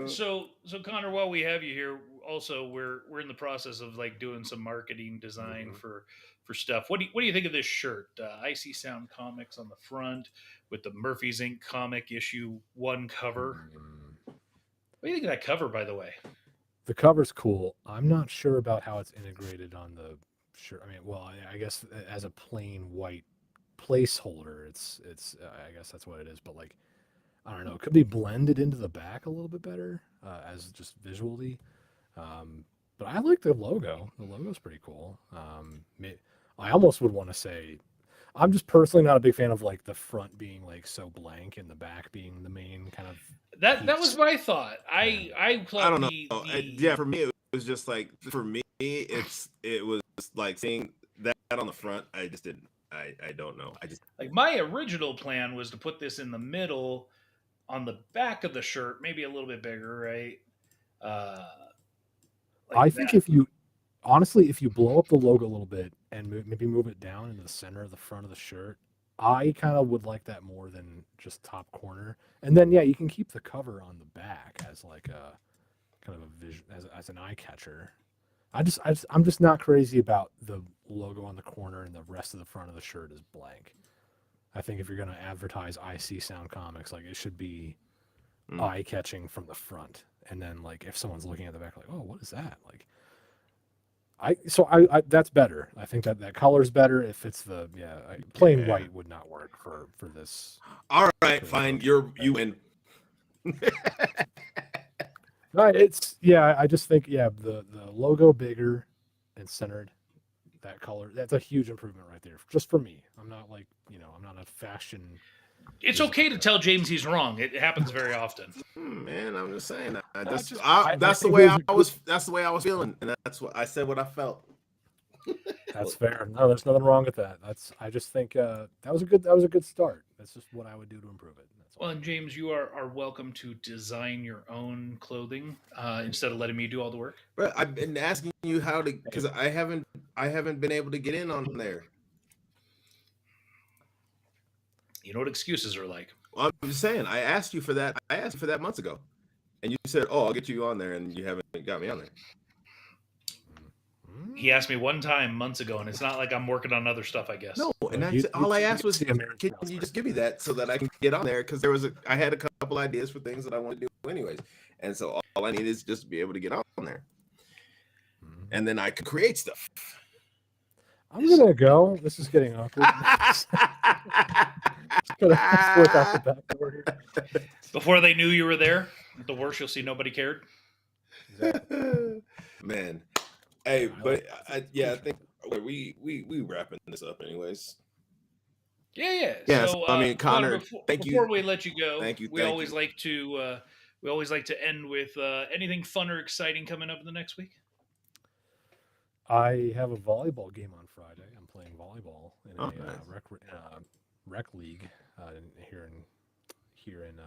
So Connor, while we have you here, also we're in the process of doing some marketing design for stuff. What do you think of this shirt? Icy Sound Comics on the front with the Murphy's Inc. comic issue 1 cover. What do you think of that cover, by the way? The cover's cool. I'm not sure about how it's integrated on the shirt. I mean, well, I guess as a plain white placeholder, it's I guess that's what it is. But I don't know. It could be blended into the back a little bit better as just visually. But I like the logo. The logo's pretty cool. I almost would want to say, I'm just personally not a big fan of the front being so blank and the back being the main kind of. That was my thought. I thought I don't know. Yeah, for me it was just it was like seeing that on the front. I just didn't. I don't know. I just my original plan was to put this in the middle on the back of the shirt, maybe a little bit bigger, right? I think if you blow up the logo a little bit and maybe move it down into the center of the front of the shirt, I kind of would like that more than just top corner. And then, yeah, you can keep the cover on the back as like a kind of a vision, as an eye catcher. I'm just not crazy about the logo on the corner and the rest of the front of the shirt is blank. I think if you're going to advertise IC Sound Comics, like it should be eye catching from the front. And then like if someone's looking at the back, like, oh, what is that? Like, I that's better. I think that color's better. If it's the plain white would not work for this. All right, fine. You win. It's I just think the logo bigger and centered, that color, that's a huge improvement right there. Just for me, I'm not like I'm not a fashion. It's okay to tell James he's wrong. It happens very often. Man, I'm just saying. That's the way I was. That's the way I was feeling, and that's what I said. What I felt. That's fair. No, there's nothing wrong with that. I just think that was a good start. That's just what I would do to improve it. That's all. Well, and James, you are welcome to design your own clothing instead of letting me do all the work. But I've been asking you how to, because I haven't been able to get in on there. You know what excuses are like. Well, I'm just saying. I asked you for that. I asked you for that months ago, and you said, "Oh, I'll get you on there," and you haven't got me on there. He asked me one time months ago, and it's not like I'm working on other stuff, I guess. No, and all I asked was, "Can you just give me that so that I can get on there?" Because I had a couple ideas for things that I want to do anyways, and so all I need is just to be able to get on there, and then I can create stuff. I'm gonna go. This is getting awkward. Before they knew you were there, the worst you'll see nobody cared. Exactly. Man, hey, but I think we wrapping this up anyways. Yeah. Yeah. So, I mean, Connor, thank you. Before we let you go, Thank you. We always like to end with anything fun or exciting coming up in the next week. I have a volleyball game on Friday. I'm playing volleyball in a nice. rec league here in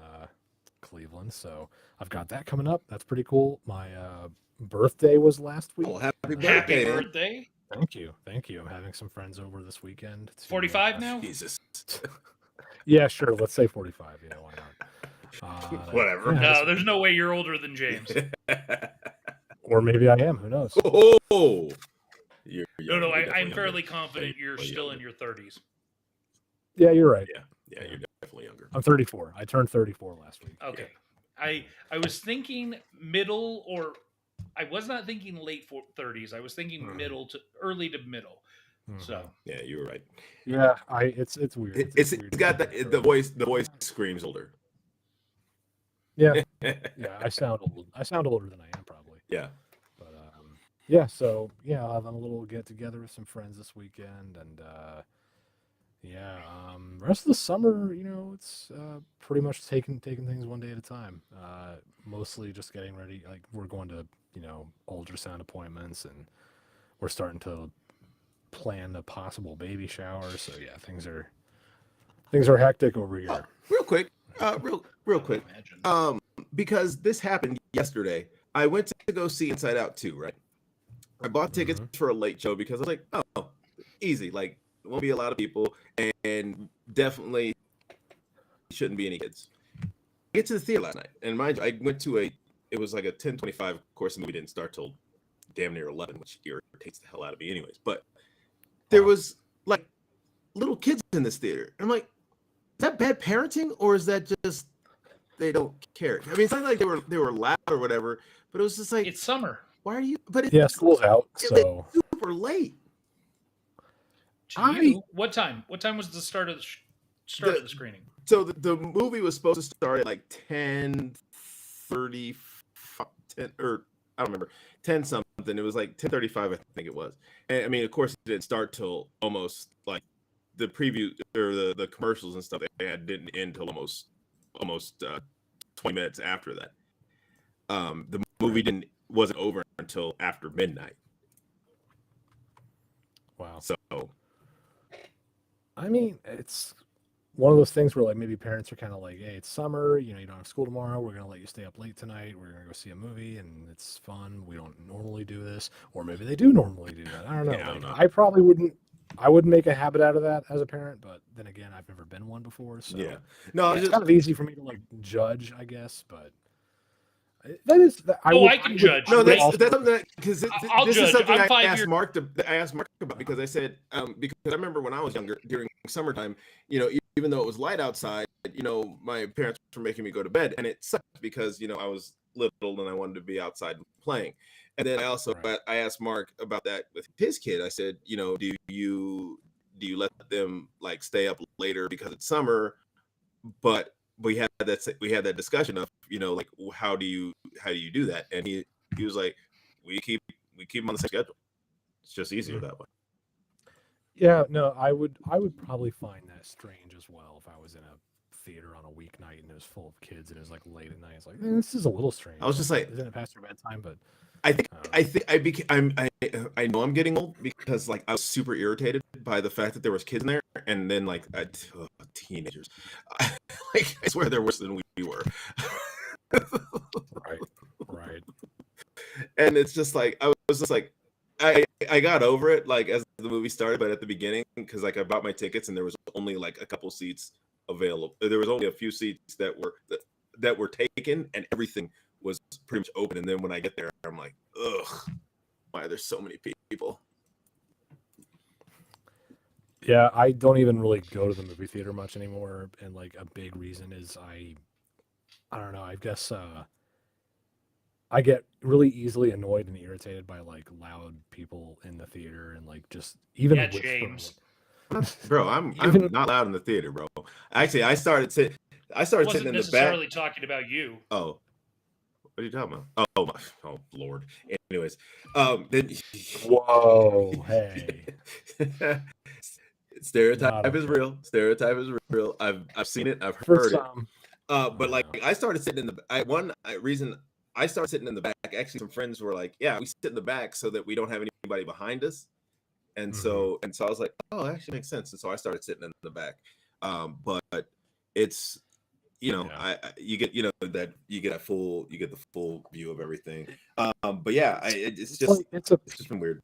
Cleveland. So I've got that coming up. That's pretty cool. My birthday was last week. Oh, happy birthday! Happy birthday! Thank you. I'm having some friends over this weekend. 45 now? Jesus. Yeah, sure. Let's say 45. Yeah, why not? Whatever. No, there's no way you're older than James. Or maybe I am. Who knows? Oh. No, I'm fairly confident you're still in your 30s. Yeah, you're right. Yeah, you're definitely younger. I'm 34. I turned 34 last week. Okay. I was thinking middle, or I was not thinking late 30s. I was thinking early to middle. So yeah, you were right. Yeah, it's weird. It's got the voice screams older. Yeah, I sound old. I sound older than I am probably. Yeah. But so I'll have a little get together with some friends this weekend, and rest of the summer, it's pretty much taking things one day at a time. Mostly just getting ready. Like we're going to ultrasound appointments, and we're starting to plan a possible baby shower. So yeah, things are hectic over here. Real quick, because this happened yesterday. I went to go see Inside Out 2, right? I bought tickets for a late show because I was like, oh, easy. Like, there won't be a lot of people, and definitely shouldn't be any kids. I get to the theater last night, and mind you, I went to it was like a 10:25. Of course, the movie didn't start till damn near 11, which irritates the hell out of me anyways. But there was like little kids in this theater. I'm like, is that bad parenting, or is that just they don't care? I mean, it's not like they were loud or whatever, but it was just like, it's summer. Why are you? But school's out, so it's super late. What time? What time was the start of the screening? So the movie was supposed to start at like 10:30, or I don't remember, 10 something. It was like 10:35, I think it was. And I mean, of course, it didn't start till almost like the preview or the commercials and stuff they had didn't end till almost 20 minutes after that. The movie wasn't over until after midnight. Wow. So I mean, it's one of those things where like maybe parents are kind of like, hey, it's summer, you don't have school tomorrow, we're gonna let you stay up late tonight, we're gonna go see a movie and it's fun, we don't normally do this, or maybe they do normally do that. I don't know. Yeah, I don't know. I probably wouldn't I wouldn't make a habit out of that as a parent, but then again, I've never been one before, so Yeah. No, it's it's kind of easy for me to like judge, I guess. But that is that I can judge. no, Right. that's something that because I'll this judge. is something I'm I 5 asked years. Mark about because I said because I remember when I was younger during summertime, you know, even though it was light outside, you know, my parents were making me go to bed, and it sucked because you know I was little and I wanted to be outside playing. And then I also Right. I asked Mark about that with his kid. I said, you know, do you let them like stay up later because it's summer? But we had that discussion of, you know, like how do you do that? And he was like, we keep them on the same schedule. It's just easier that way. Yeah, no, I would probably find that strange as well if I was in a theater on a weeknight and it was full of kids and it was like late at night. It's like, this is a little strange. I was just like, isn't it past your bedtime? But I know I'm getting old because like I was super irritated by the fact that there was kids in there, and then like teenagers. Like I swear they're worse than we were. right. And it's just like I was just like I got over it like as the movie started, but at the beginning, because like I bought my tickets and there was only like a couple seats available. There was only a few seats that were taken, and everything was pretty much open. And then when I get there, I'm like, ugh, why are there so many people? Yeah, I don't even really go to the movie theater much anymore, and like a big reason is I don't know, I guess I get really easily annoyed and irritated by like loud people in the theater and like just even Yeah, whispering. James. Bro, I'm not loud in the theater, bro. Actually, I started sitting in the back. Necessarily talking about you. Oh, what are you talking about? Oh Lord. Anyways, then Whoa, hey. Stereotype is real. Stereotype is real. I've seen it. I've heard it. But like I started sitting in the reason I started sitting in the back. Actually, some friends were like, "Yeah, we sit in the back so that we don't have anybody behind us." And so I was like, "Oh, that actually makes sense." And so I started sitting in the back. But it's you get the full view of everything. But yeah, it's just been weird.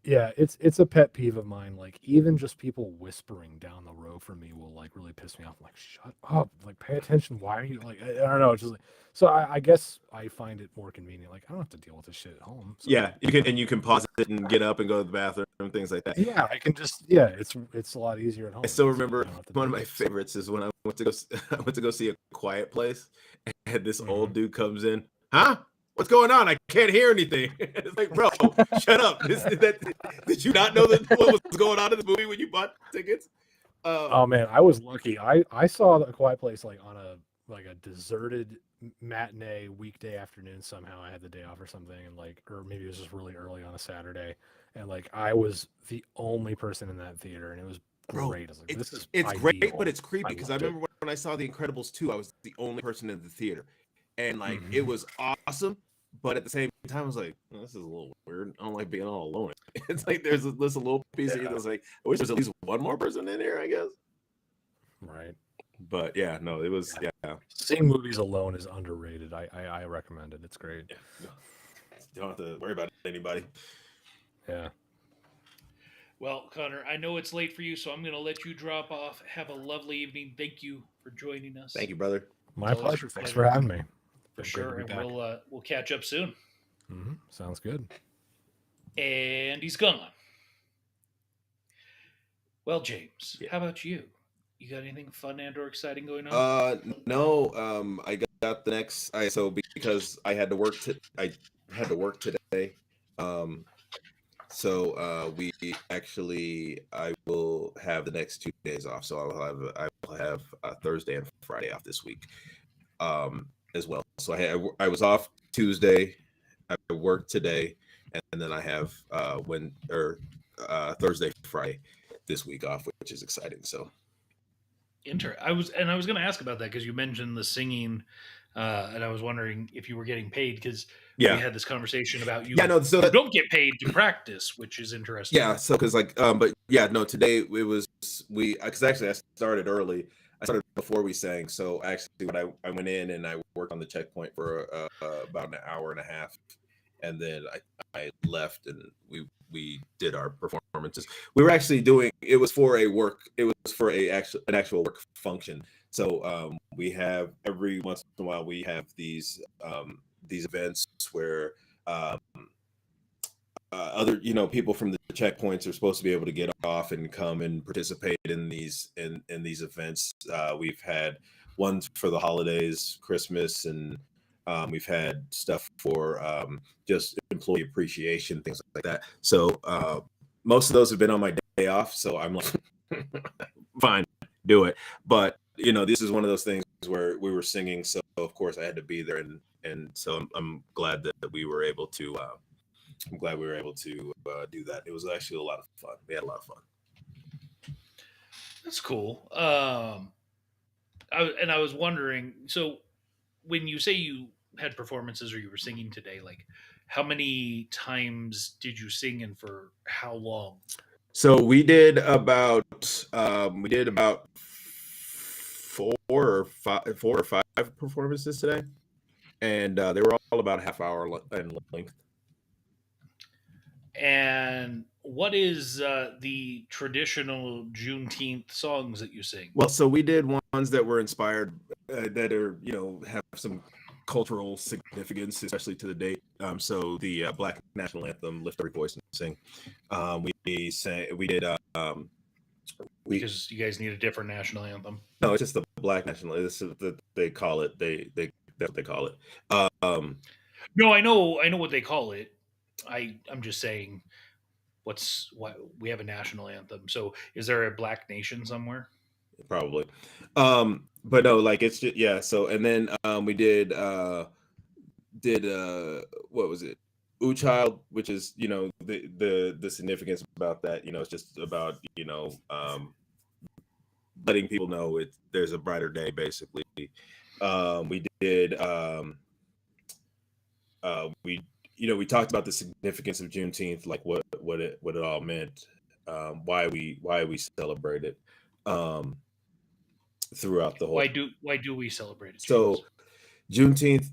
Yeah, it's a pet peeve of mine. Like even just people whispering down the row from me will like really piss me off. I'm like, shut up! Like, pay attention. Why are you like? I don't know. It's just like, so I guess I find it more convenient. Like I don't have to deal with this shit at home. So. Yeah, you can pause it and get up and go to the bathroom and things like that. Yeah, I can just it's a lot easier at home. I still remember one of my favorites is when I went to go see A Quiet Place, and this old dude comes in. Huh? What's going on? I can't hear anything. It's like, bro, shut up. Did you not know what was going on in this movie when you bought tickets? Oh man, I was lucky. I saw A Quiet Place like on a deserted matinee weekday afternoon. Somehow I had the day off or something, and or maybe it was just really early on a Saturday, and like I was the only person in that theater, and it was great. I was like, it's great, but it's creepy because I remember when I saw The Incredibles 2, I was the only person in the theater, and like it was awesome. But at the same time, I was like, this is a little weird. I don't like being all alone. It's like there's a little piece of you that's like, I wish there's at least one more person in here, I guess. Right. But yeah, no, it was Seeing movies alone is underrated. I recommend it. It's great. Yeah. You don't have to worry about anybody. Yeah. Well, Connor, I know it's late for you, so I'm going to let you drop off. Have a lovely evening. Thank you for joining us. Thank you, brother. My pleasure. Thanks for having me. For sure, and we'll catch up soon. Sounds good. And he's gone. Well, James, how about you? You got anything fun and or exciting going on? No. I got the next. Because I had to work. I had to work today. So I will have the next 2 days off. So I will have Thursday and Friday off this week. As well. So I was off Tuesday, I worked today, and then I have Thursday, Friday this week off, which is exciting. So I was going to ask about that because you mentioned the singing, and I was wondering if you were getting paid because we had this conversation about you. Yeah, no, so you don't get paid to practice, which is interesting. Yeah, so because but yeah, no, today it was because actually I started early. I started before we sang, so actually when I went in and I worked on the checkpoint for about an hour and a half, and then I left and we we did our performances. We were actually doing it was for an actual work function. So we have every once in a while we have these events where other people from the checkpoints are supposed to be able to get off and come and participate in these events. We've had ones for the holidays, Christmas, and we've had stuff for just employee appreciation, things like that. So most of those have been on my day off, so I'm like, fine, do it. But this is one of those things where we were singing, so of course I had to be there, and so I'm glad that we were able to. I'm glad we were able to do that. It was actually a lot of fun. We had a lot of fun. That's cool. I was wondering, so when you say you had performances or you were singing today, like how many times did you sing and for how long? So we did about four or five performances today, and they were all about a half hour in length. And what is the traditional Juneteenth songs that you sing? Well, so we did ones that were inspired, that are have some cultural significance, especially to the date. So the Black National Anthem, "Lift Every Voice and Sing." We sang. We did. Because you guys need a different national anthem. No, it's just the Black National. This is they call it. That's what they call it. No, I know what they call it. I'm just saying, why we have a national anthem. So, is there a Black nation somewhere? Probably, but no, like it's just So and then we did what was it? "Ooh Child," which is the significance about that. It's just about letting people know there's a brighter day, basically. We did we talked about the significance of Juneteenth, like what it all meant, why we celebrate it throughout the whole. Why do we celebrate it? So Juneteenth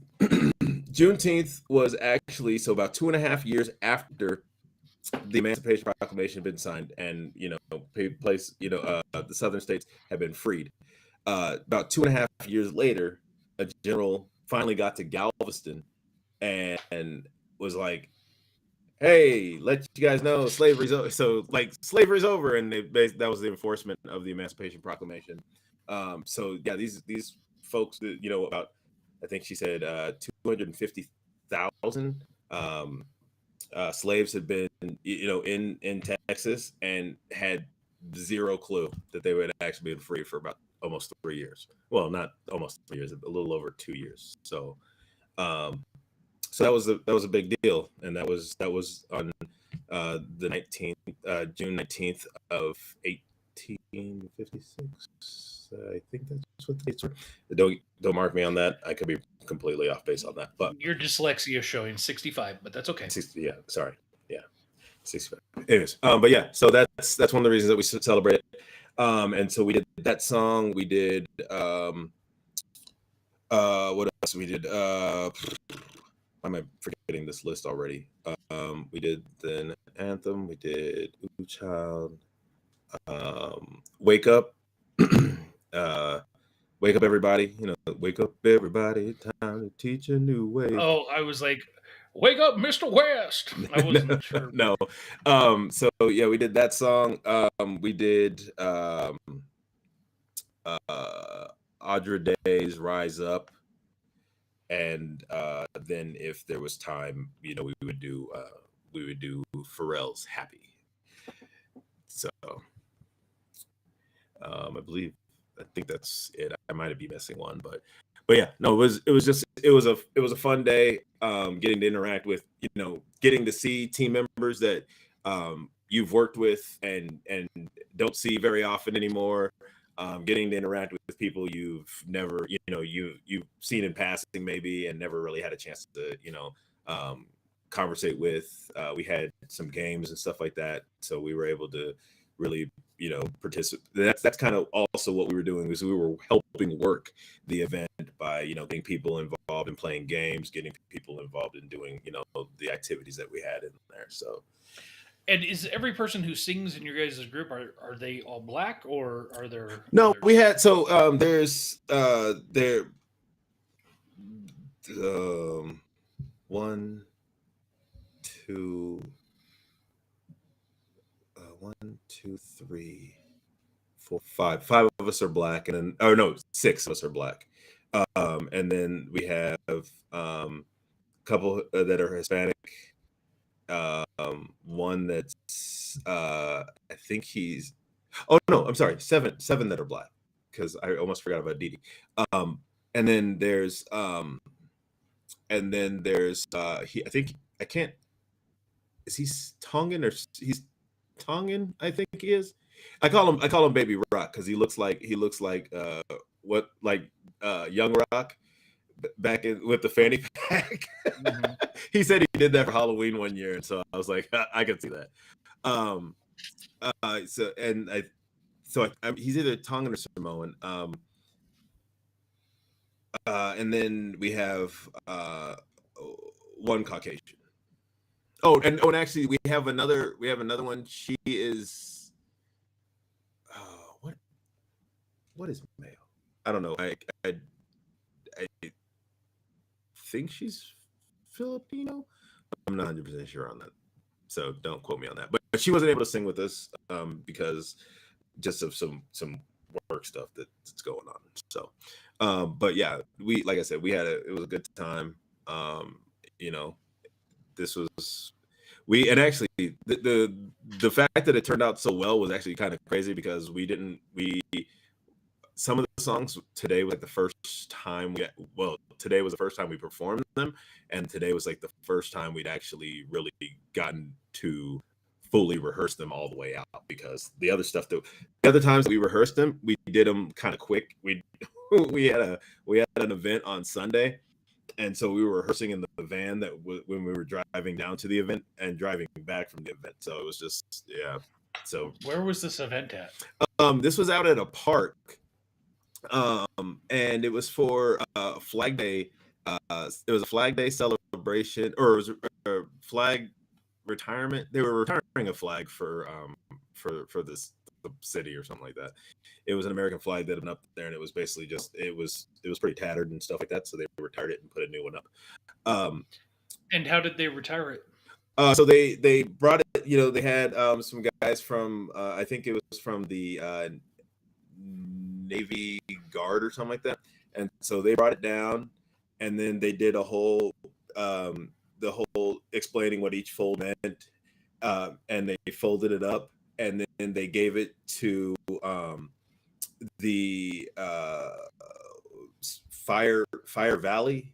Juneteenth was actually about 2.5 years after the Emancipation Proclamation had been signed, and the southern states had been freed. About 2.5 years later, a general finally got to Galveston and was like, "Hey, let you guys know slavery's over." So slavery's over, and that was the enforcement of the Emancipation Proclamation. These folks, about, I think she said 250,000 slaves had been in Texas and had zero clue that they would actually been free for about almost 3 years. Well, not almost 3 years, a little over 2 years. So that was a big deal, and that was on the 19th June 19th of 1856. I think that's what the dates were. Don't mark me on that. I could be completely off base on that. But your dyslexia is showing 65, but that's okay. 60, sorry. 65. Anyways, but yeah, so that's one of the reasons that we celebrate it. And so we did that song. We did what else we did? Am I forgetting this list already? We did the anthem. We did "Ooh Child," "Wake Up," "Wake Up Everybody." "Wake up everybody, time to teach a new way." Oh, I was like, "Wake up, Mr. West." I wasn't sure. No. So yeah, we did that song. We did Audra Day's "Rise Up," and then if there was time, we would do Pharrell's "Happy." So I think that's it. I might be missing one, but yeah, no, it was a fun day, getting to interact with, getting to see team members that you've worked with and don't see very often anymore, getting to interact with people you've never you've seen in passing maybe and never really had a chance to conversate with. We had some games and stuff like that, so we were able to really participate. That's kind of also what we were doing, was we were helping work the event by getting people involved in playing games, getting people involved in doing the activities that we had in there. So And is every person who sings in your guys' group are they all black or are there No, others? we had there's there one, two, one, two, three, four, five. Five of us are black, and then no, six of us are black. And then we have a couple that are Hispanic. One that's I think he's. Oh no, I'm sorry, seven that are black because I almost forgot about Didi. Um, and then there's he. I think I can't. Is he Tongan or he's Tongan? I think he is. I call him Baby Rock because he looks like what like Young Rock back in with the fanny pack. Mhm. He said he did that for Halloween one year, and so I was like, I can see that. Um, he's either Tongan or Samoan. And then we have one Caucasian. And actually we have another one. She is what is male? I don't know. I think she's Filipino. I'm not 100% sure on that, so don't quote me on that. But she wasn't able to sing with us because just of some work stuff that's going on. So, but yeah, like I said, it was a good time. You know, this was and actually the fact that it turned out so well was actually kind of crazy because some of the songs today was like the first time today was the first time we performed them, and today was like the first time we'd actually really gotten to fully rehearse them all the way out, because the other times that we rehearsed them, we did them kind of quick. We had an event on Sunday, and so we were rehearsing in the van when we were driving down to the event and driving back from the event. So it was just, yeah. So Where was this event at? this was out at a park. And it was for Flag Day. It was a Flag Day celebration, or it was a flag retirement. They were retiring a flag for the city or something like that. It was an American flag that had been up there, and it was basically just it was pretty tattered and stuff like that. So they retired it and put a new one up. And how did they retire it? So they brought it. They had some guys from I think it was from the Navy Guard or something like that, and so they brought it down, and then they did a whole the whole explaining what each fold meant, and they folded it up, and then they gave it to the Fire Valley.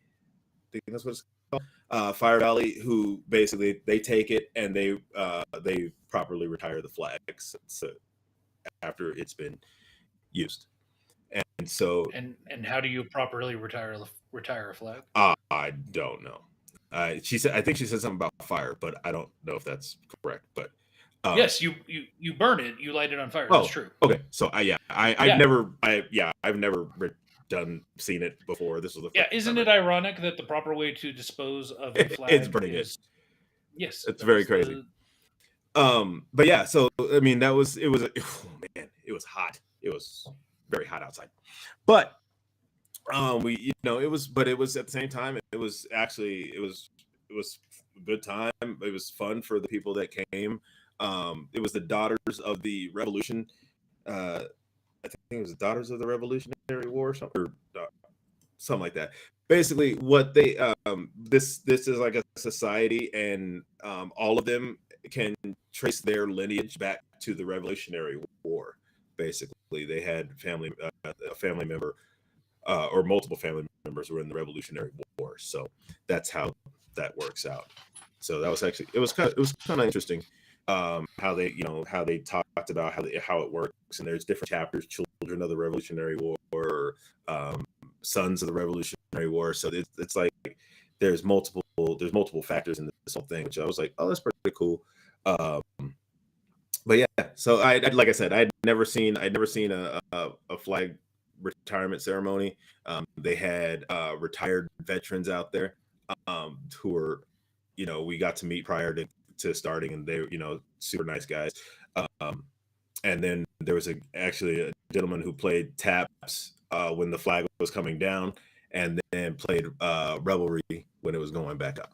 I think that's what it's called. Fire Valley, who basically they take it and they properly retire the flags after it's been used. And so, and how do you properly retire a flag? I don't know. I think she said something about fire, but I don't know if that's correct. But yes, you burn it, you light it on fire. That's true. Okay, so I've never seen it before. This was the first Isn't time it ironic that the proper way to dispose of a flag it's burning it? Yes, it's very crazy. But yeah, so I mean it was hot. It was very hot outside, but it was at the same time, it was a good time. It was fun for the people that came. It was the Daughters of the Revolution. I think it was the Daughters of the Revolutionary War or something like that. Basically, what they this is like a society, and all of them can trace their lineage back to the Revolutionary War. Basically, they had a family member or multiple family members were in the Revolutionary War, so that's how that works out. So that was actually it was kind of interesting how they talked about how it works, and there's different chapters: Children of the Revolutionary War, Sons of the Revolutionary War. So it's like there's multiple factors in this whole thing, which I was like, oh, that's pretty cool. But yeah, so like I said, I'd never seen a flag retirement ceremony. They had retired veterans out there who were, we got to meet prior to starting, and they, super nice guys. And then there was actually a gentleman who played taps when the flag was coming down, and then played revelry when it was going back up.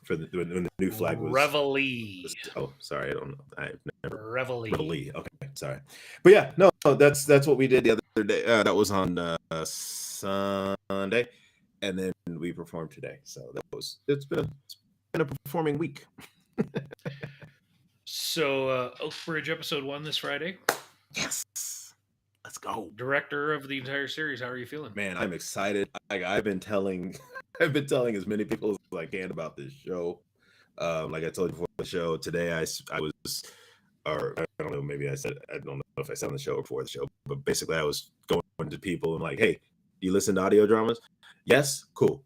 When the new flag was Reveille. Oh, sorry, I don't know. I've never Reveille. Okay, sorry. But yeah, no, that's what we did the other day. That was on Sunday, and then we performed today. So it's been a performing week. So Oakbridge episode 1 this Friday. Yes, let's go. Director of the entire series. How are you feeling? Man, I'm excited. I've been telling as many people as I can about this show. Like I told you before the show today, I was, or I don't know, maybe I don't know if I said on the show or before the show, but basically I was going to people and like, hey, do you listen to audio dramas? Yes, cool.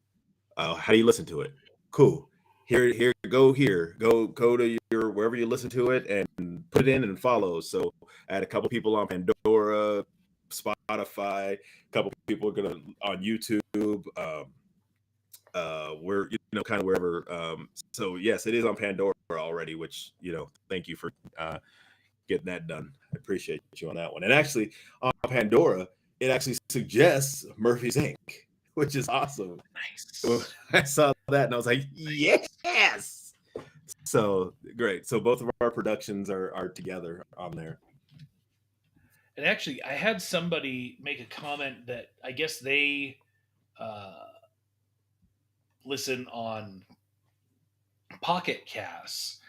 How do you listen to it? Cool. Here, go to your wherever you listen to it and put it in and follow. So I had a couple people on Pandora, Spotify, a couple people on YouTube. We're kind of wherever. So yes, it is on Pandora already, which thank you for getting that done. I appreciate you on that one. And actually on Pandora, it actually suggests Murphy's Inc., which is awesome. Nice. I saw that and I was like, yes. So great. So both of our productions are together on there. And actually, I had somebody make a comment that I guess they listen on Pocket Casts,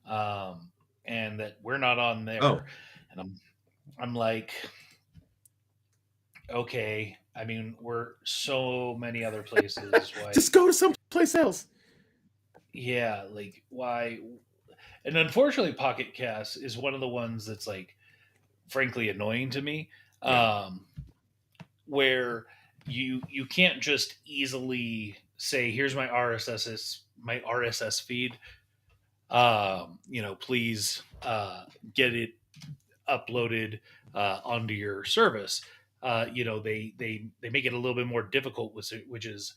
and that we're not on there. Oh. And I'm like, okay. I mean, we're so many other places. Why? Just go to someplace else. Yeah, like why? And unfortunately, Pocket Cast is one of the ones that's like, frankly, annoying to me. Yeah. Where you can't just easily say, "Here's my RSS feed. Please get it uploaded onto your service." They make it a little bit more difficult, which is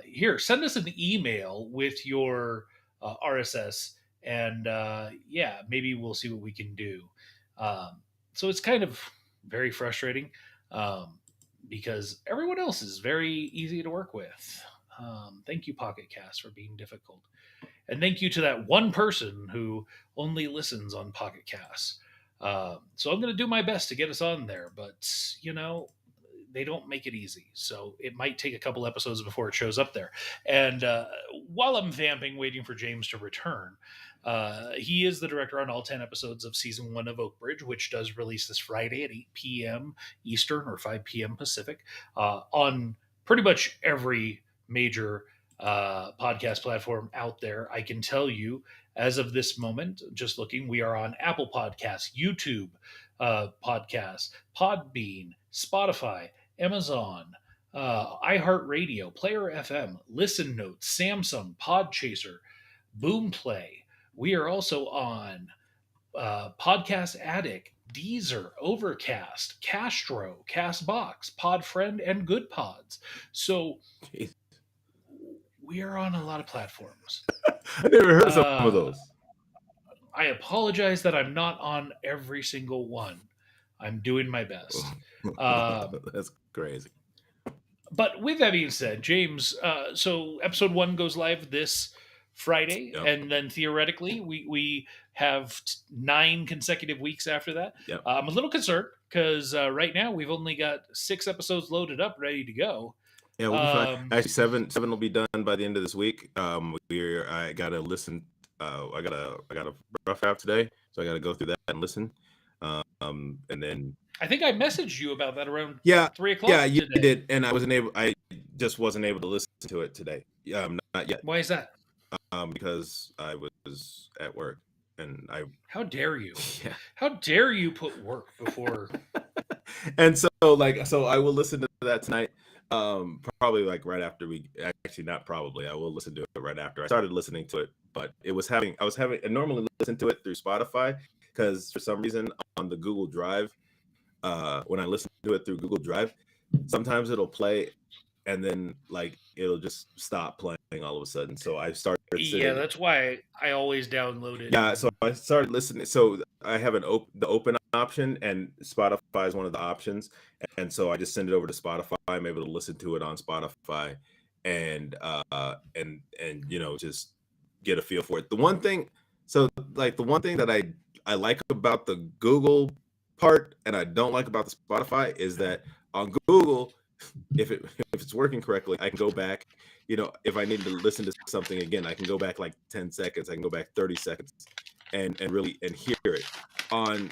here, send us an email with your RSS, and maybe we'll see what we can do. So it's kind of very frustrating because everyone else is very easy to work with. Thank you, Pocket Cast, for being difficult. And thank you to that one person who only listens on Pocket Cast. So I'm going to do my best to get us on there, but they don't make it easy. So it might take a couple episodes before it shows up there. And while I'm vamping, waiting for James to return, he is the director on all 10 episodes of season 1 of Oakbridge, which does release this Friday at 8 p.m. Eastern or 5 p.m. Pacific on pretty much every major podcast platform out there. I can tell you, as of this moment, just looking, we are on Apple Podcasts, YouTube Podcasts, Podbean, Spotify, Amazon, iHeartRadio, Player FM, Listen Notes, Samsung, Podchaser, Boomplay. We are also on Podcast Addict, Deezer, Overcast, Castro, Castbox, Podfriend, and Good Pods. So Jeez. we are on a lot of platforms. I never heard some of those. I apologize that I'm not on every single one. I'm doing my best. That's crazy. But with that being said, James, so episode 1 goes live this Friday, Yep. and then theoretically we have 9 consecutive weeks after that. Yep. I'm a little concerned because right now we've only got 6 episodes loaded up, ready to go. Yeah, we'll be fine. Actually, seven will be done by the end of this week. I gotta listen. I got a rough draft today, so I gotta go through that and listen. And then I think I messaged you about that around 3 o'clock. Yeah, you today. did, and I just wasn't able to listen to it today. Not yet. Why is that? Because I was at work, and How dare you? Yeah. How dare you put work before? And so I will listen to that tonight. Probably like right after I will listen to it right after. I started listening to it, but I normally listen to it through Spotify because for some reason on the Google Drive, when I listen to it through Google Drive, sometimes it'll play and then like it'll just stop playing all of a sudden. So I started Yeah, that's why I always download it. Yeah, so I started listening. So I have the open option, and Spotify is one of the options. And so I just send it over to Spotify. I'm able to listen to it on Spotify, and just get a feel for it. The one thing, the one thing that I like about the Google part, and I don't like about the Spotify, is that on Google, if it's working correctly, I can go back. If I need to listen to something again, I can go back like 10 seconds, I can go back 30 seconds and really hear it. On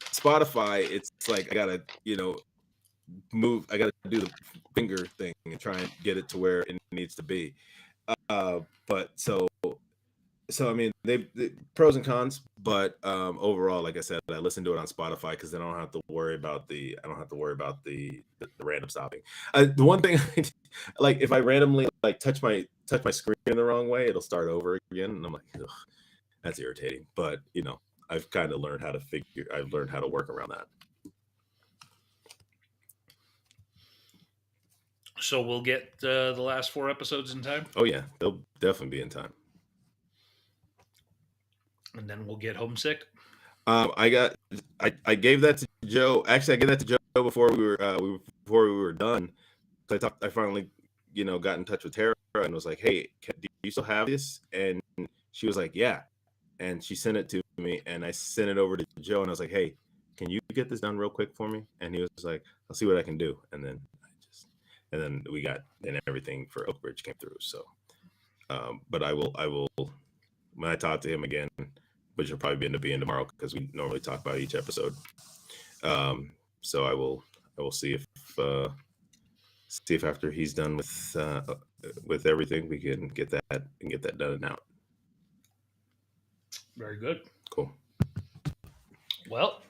Spotify, it's like I gotta, I gotta do the finger thing and try and get it to where it needs to be. But so I mean, they pros and cons, but overall, like I said, I listen to it on Spotify because then I don't have to worry about the random stopping. The one thing, like if I randomly like touch my screen in the wrong way, it'll start over again, and I'm like, ugh, that's irritating. But I've kind of learned how to work around that. So we'll get the last 4 episodes in time, Oh yeah, they'll definitely be in time. and then we'll get homesick. I gave that to Joe. Actually, I gave that to Joe before we were done. So I finally, got in touch with Tara and was like, "Hey, do you still have this?" And she was like, "Yeah." And she sent it to me, and I sent it over to Joe, and I was like, "Hey, can you get this done real quick for me?" And he was like, "I'll see what I can do." And then everything for Oakbridge came through. So, but I will when I talk to him again, which will probably end up being tomorrow because we normally talk about each episode. So I will see if after he's done with everything, we can get that done and out. Very good. Cool. Well,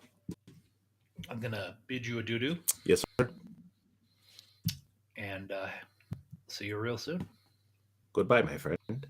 I'm gonna bid you adieu, Yes, sir. and see you real soon. Goodbye, my friend.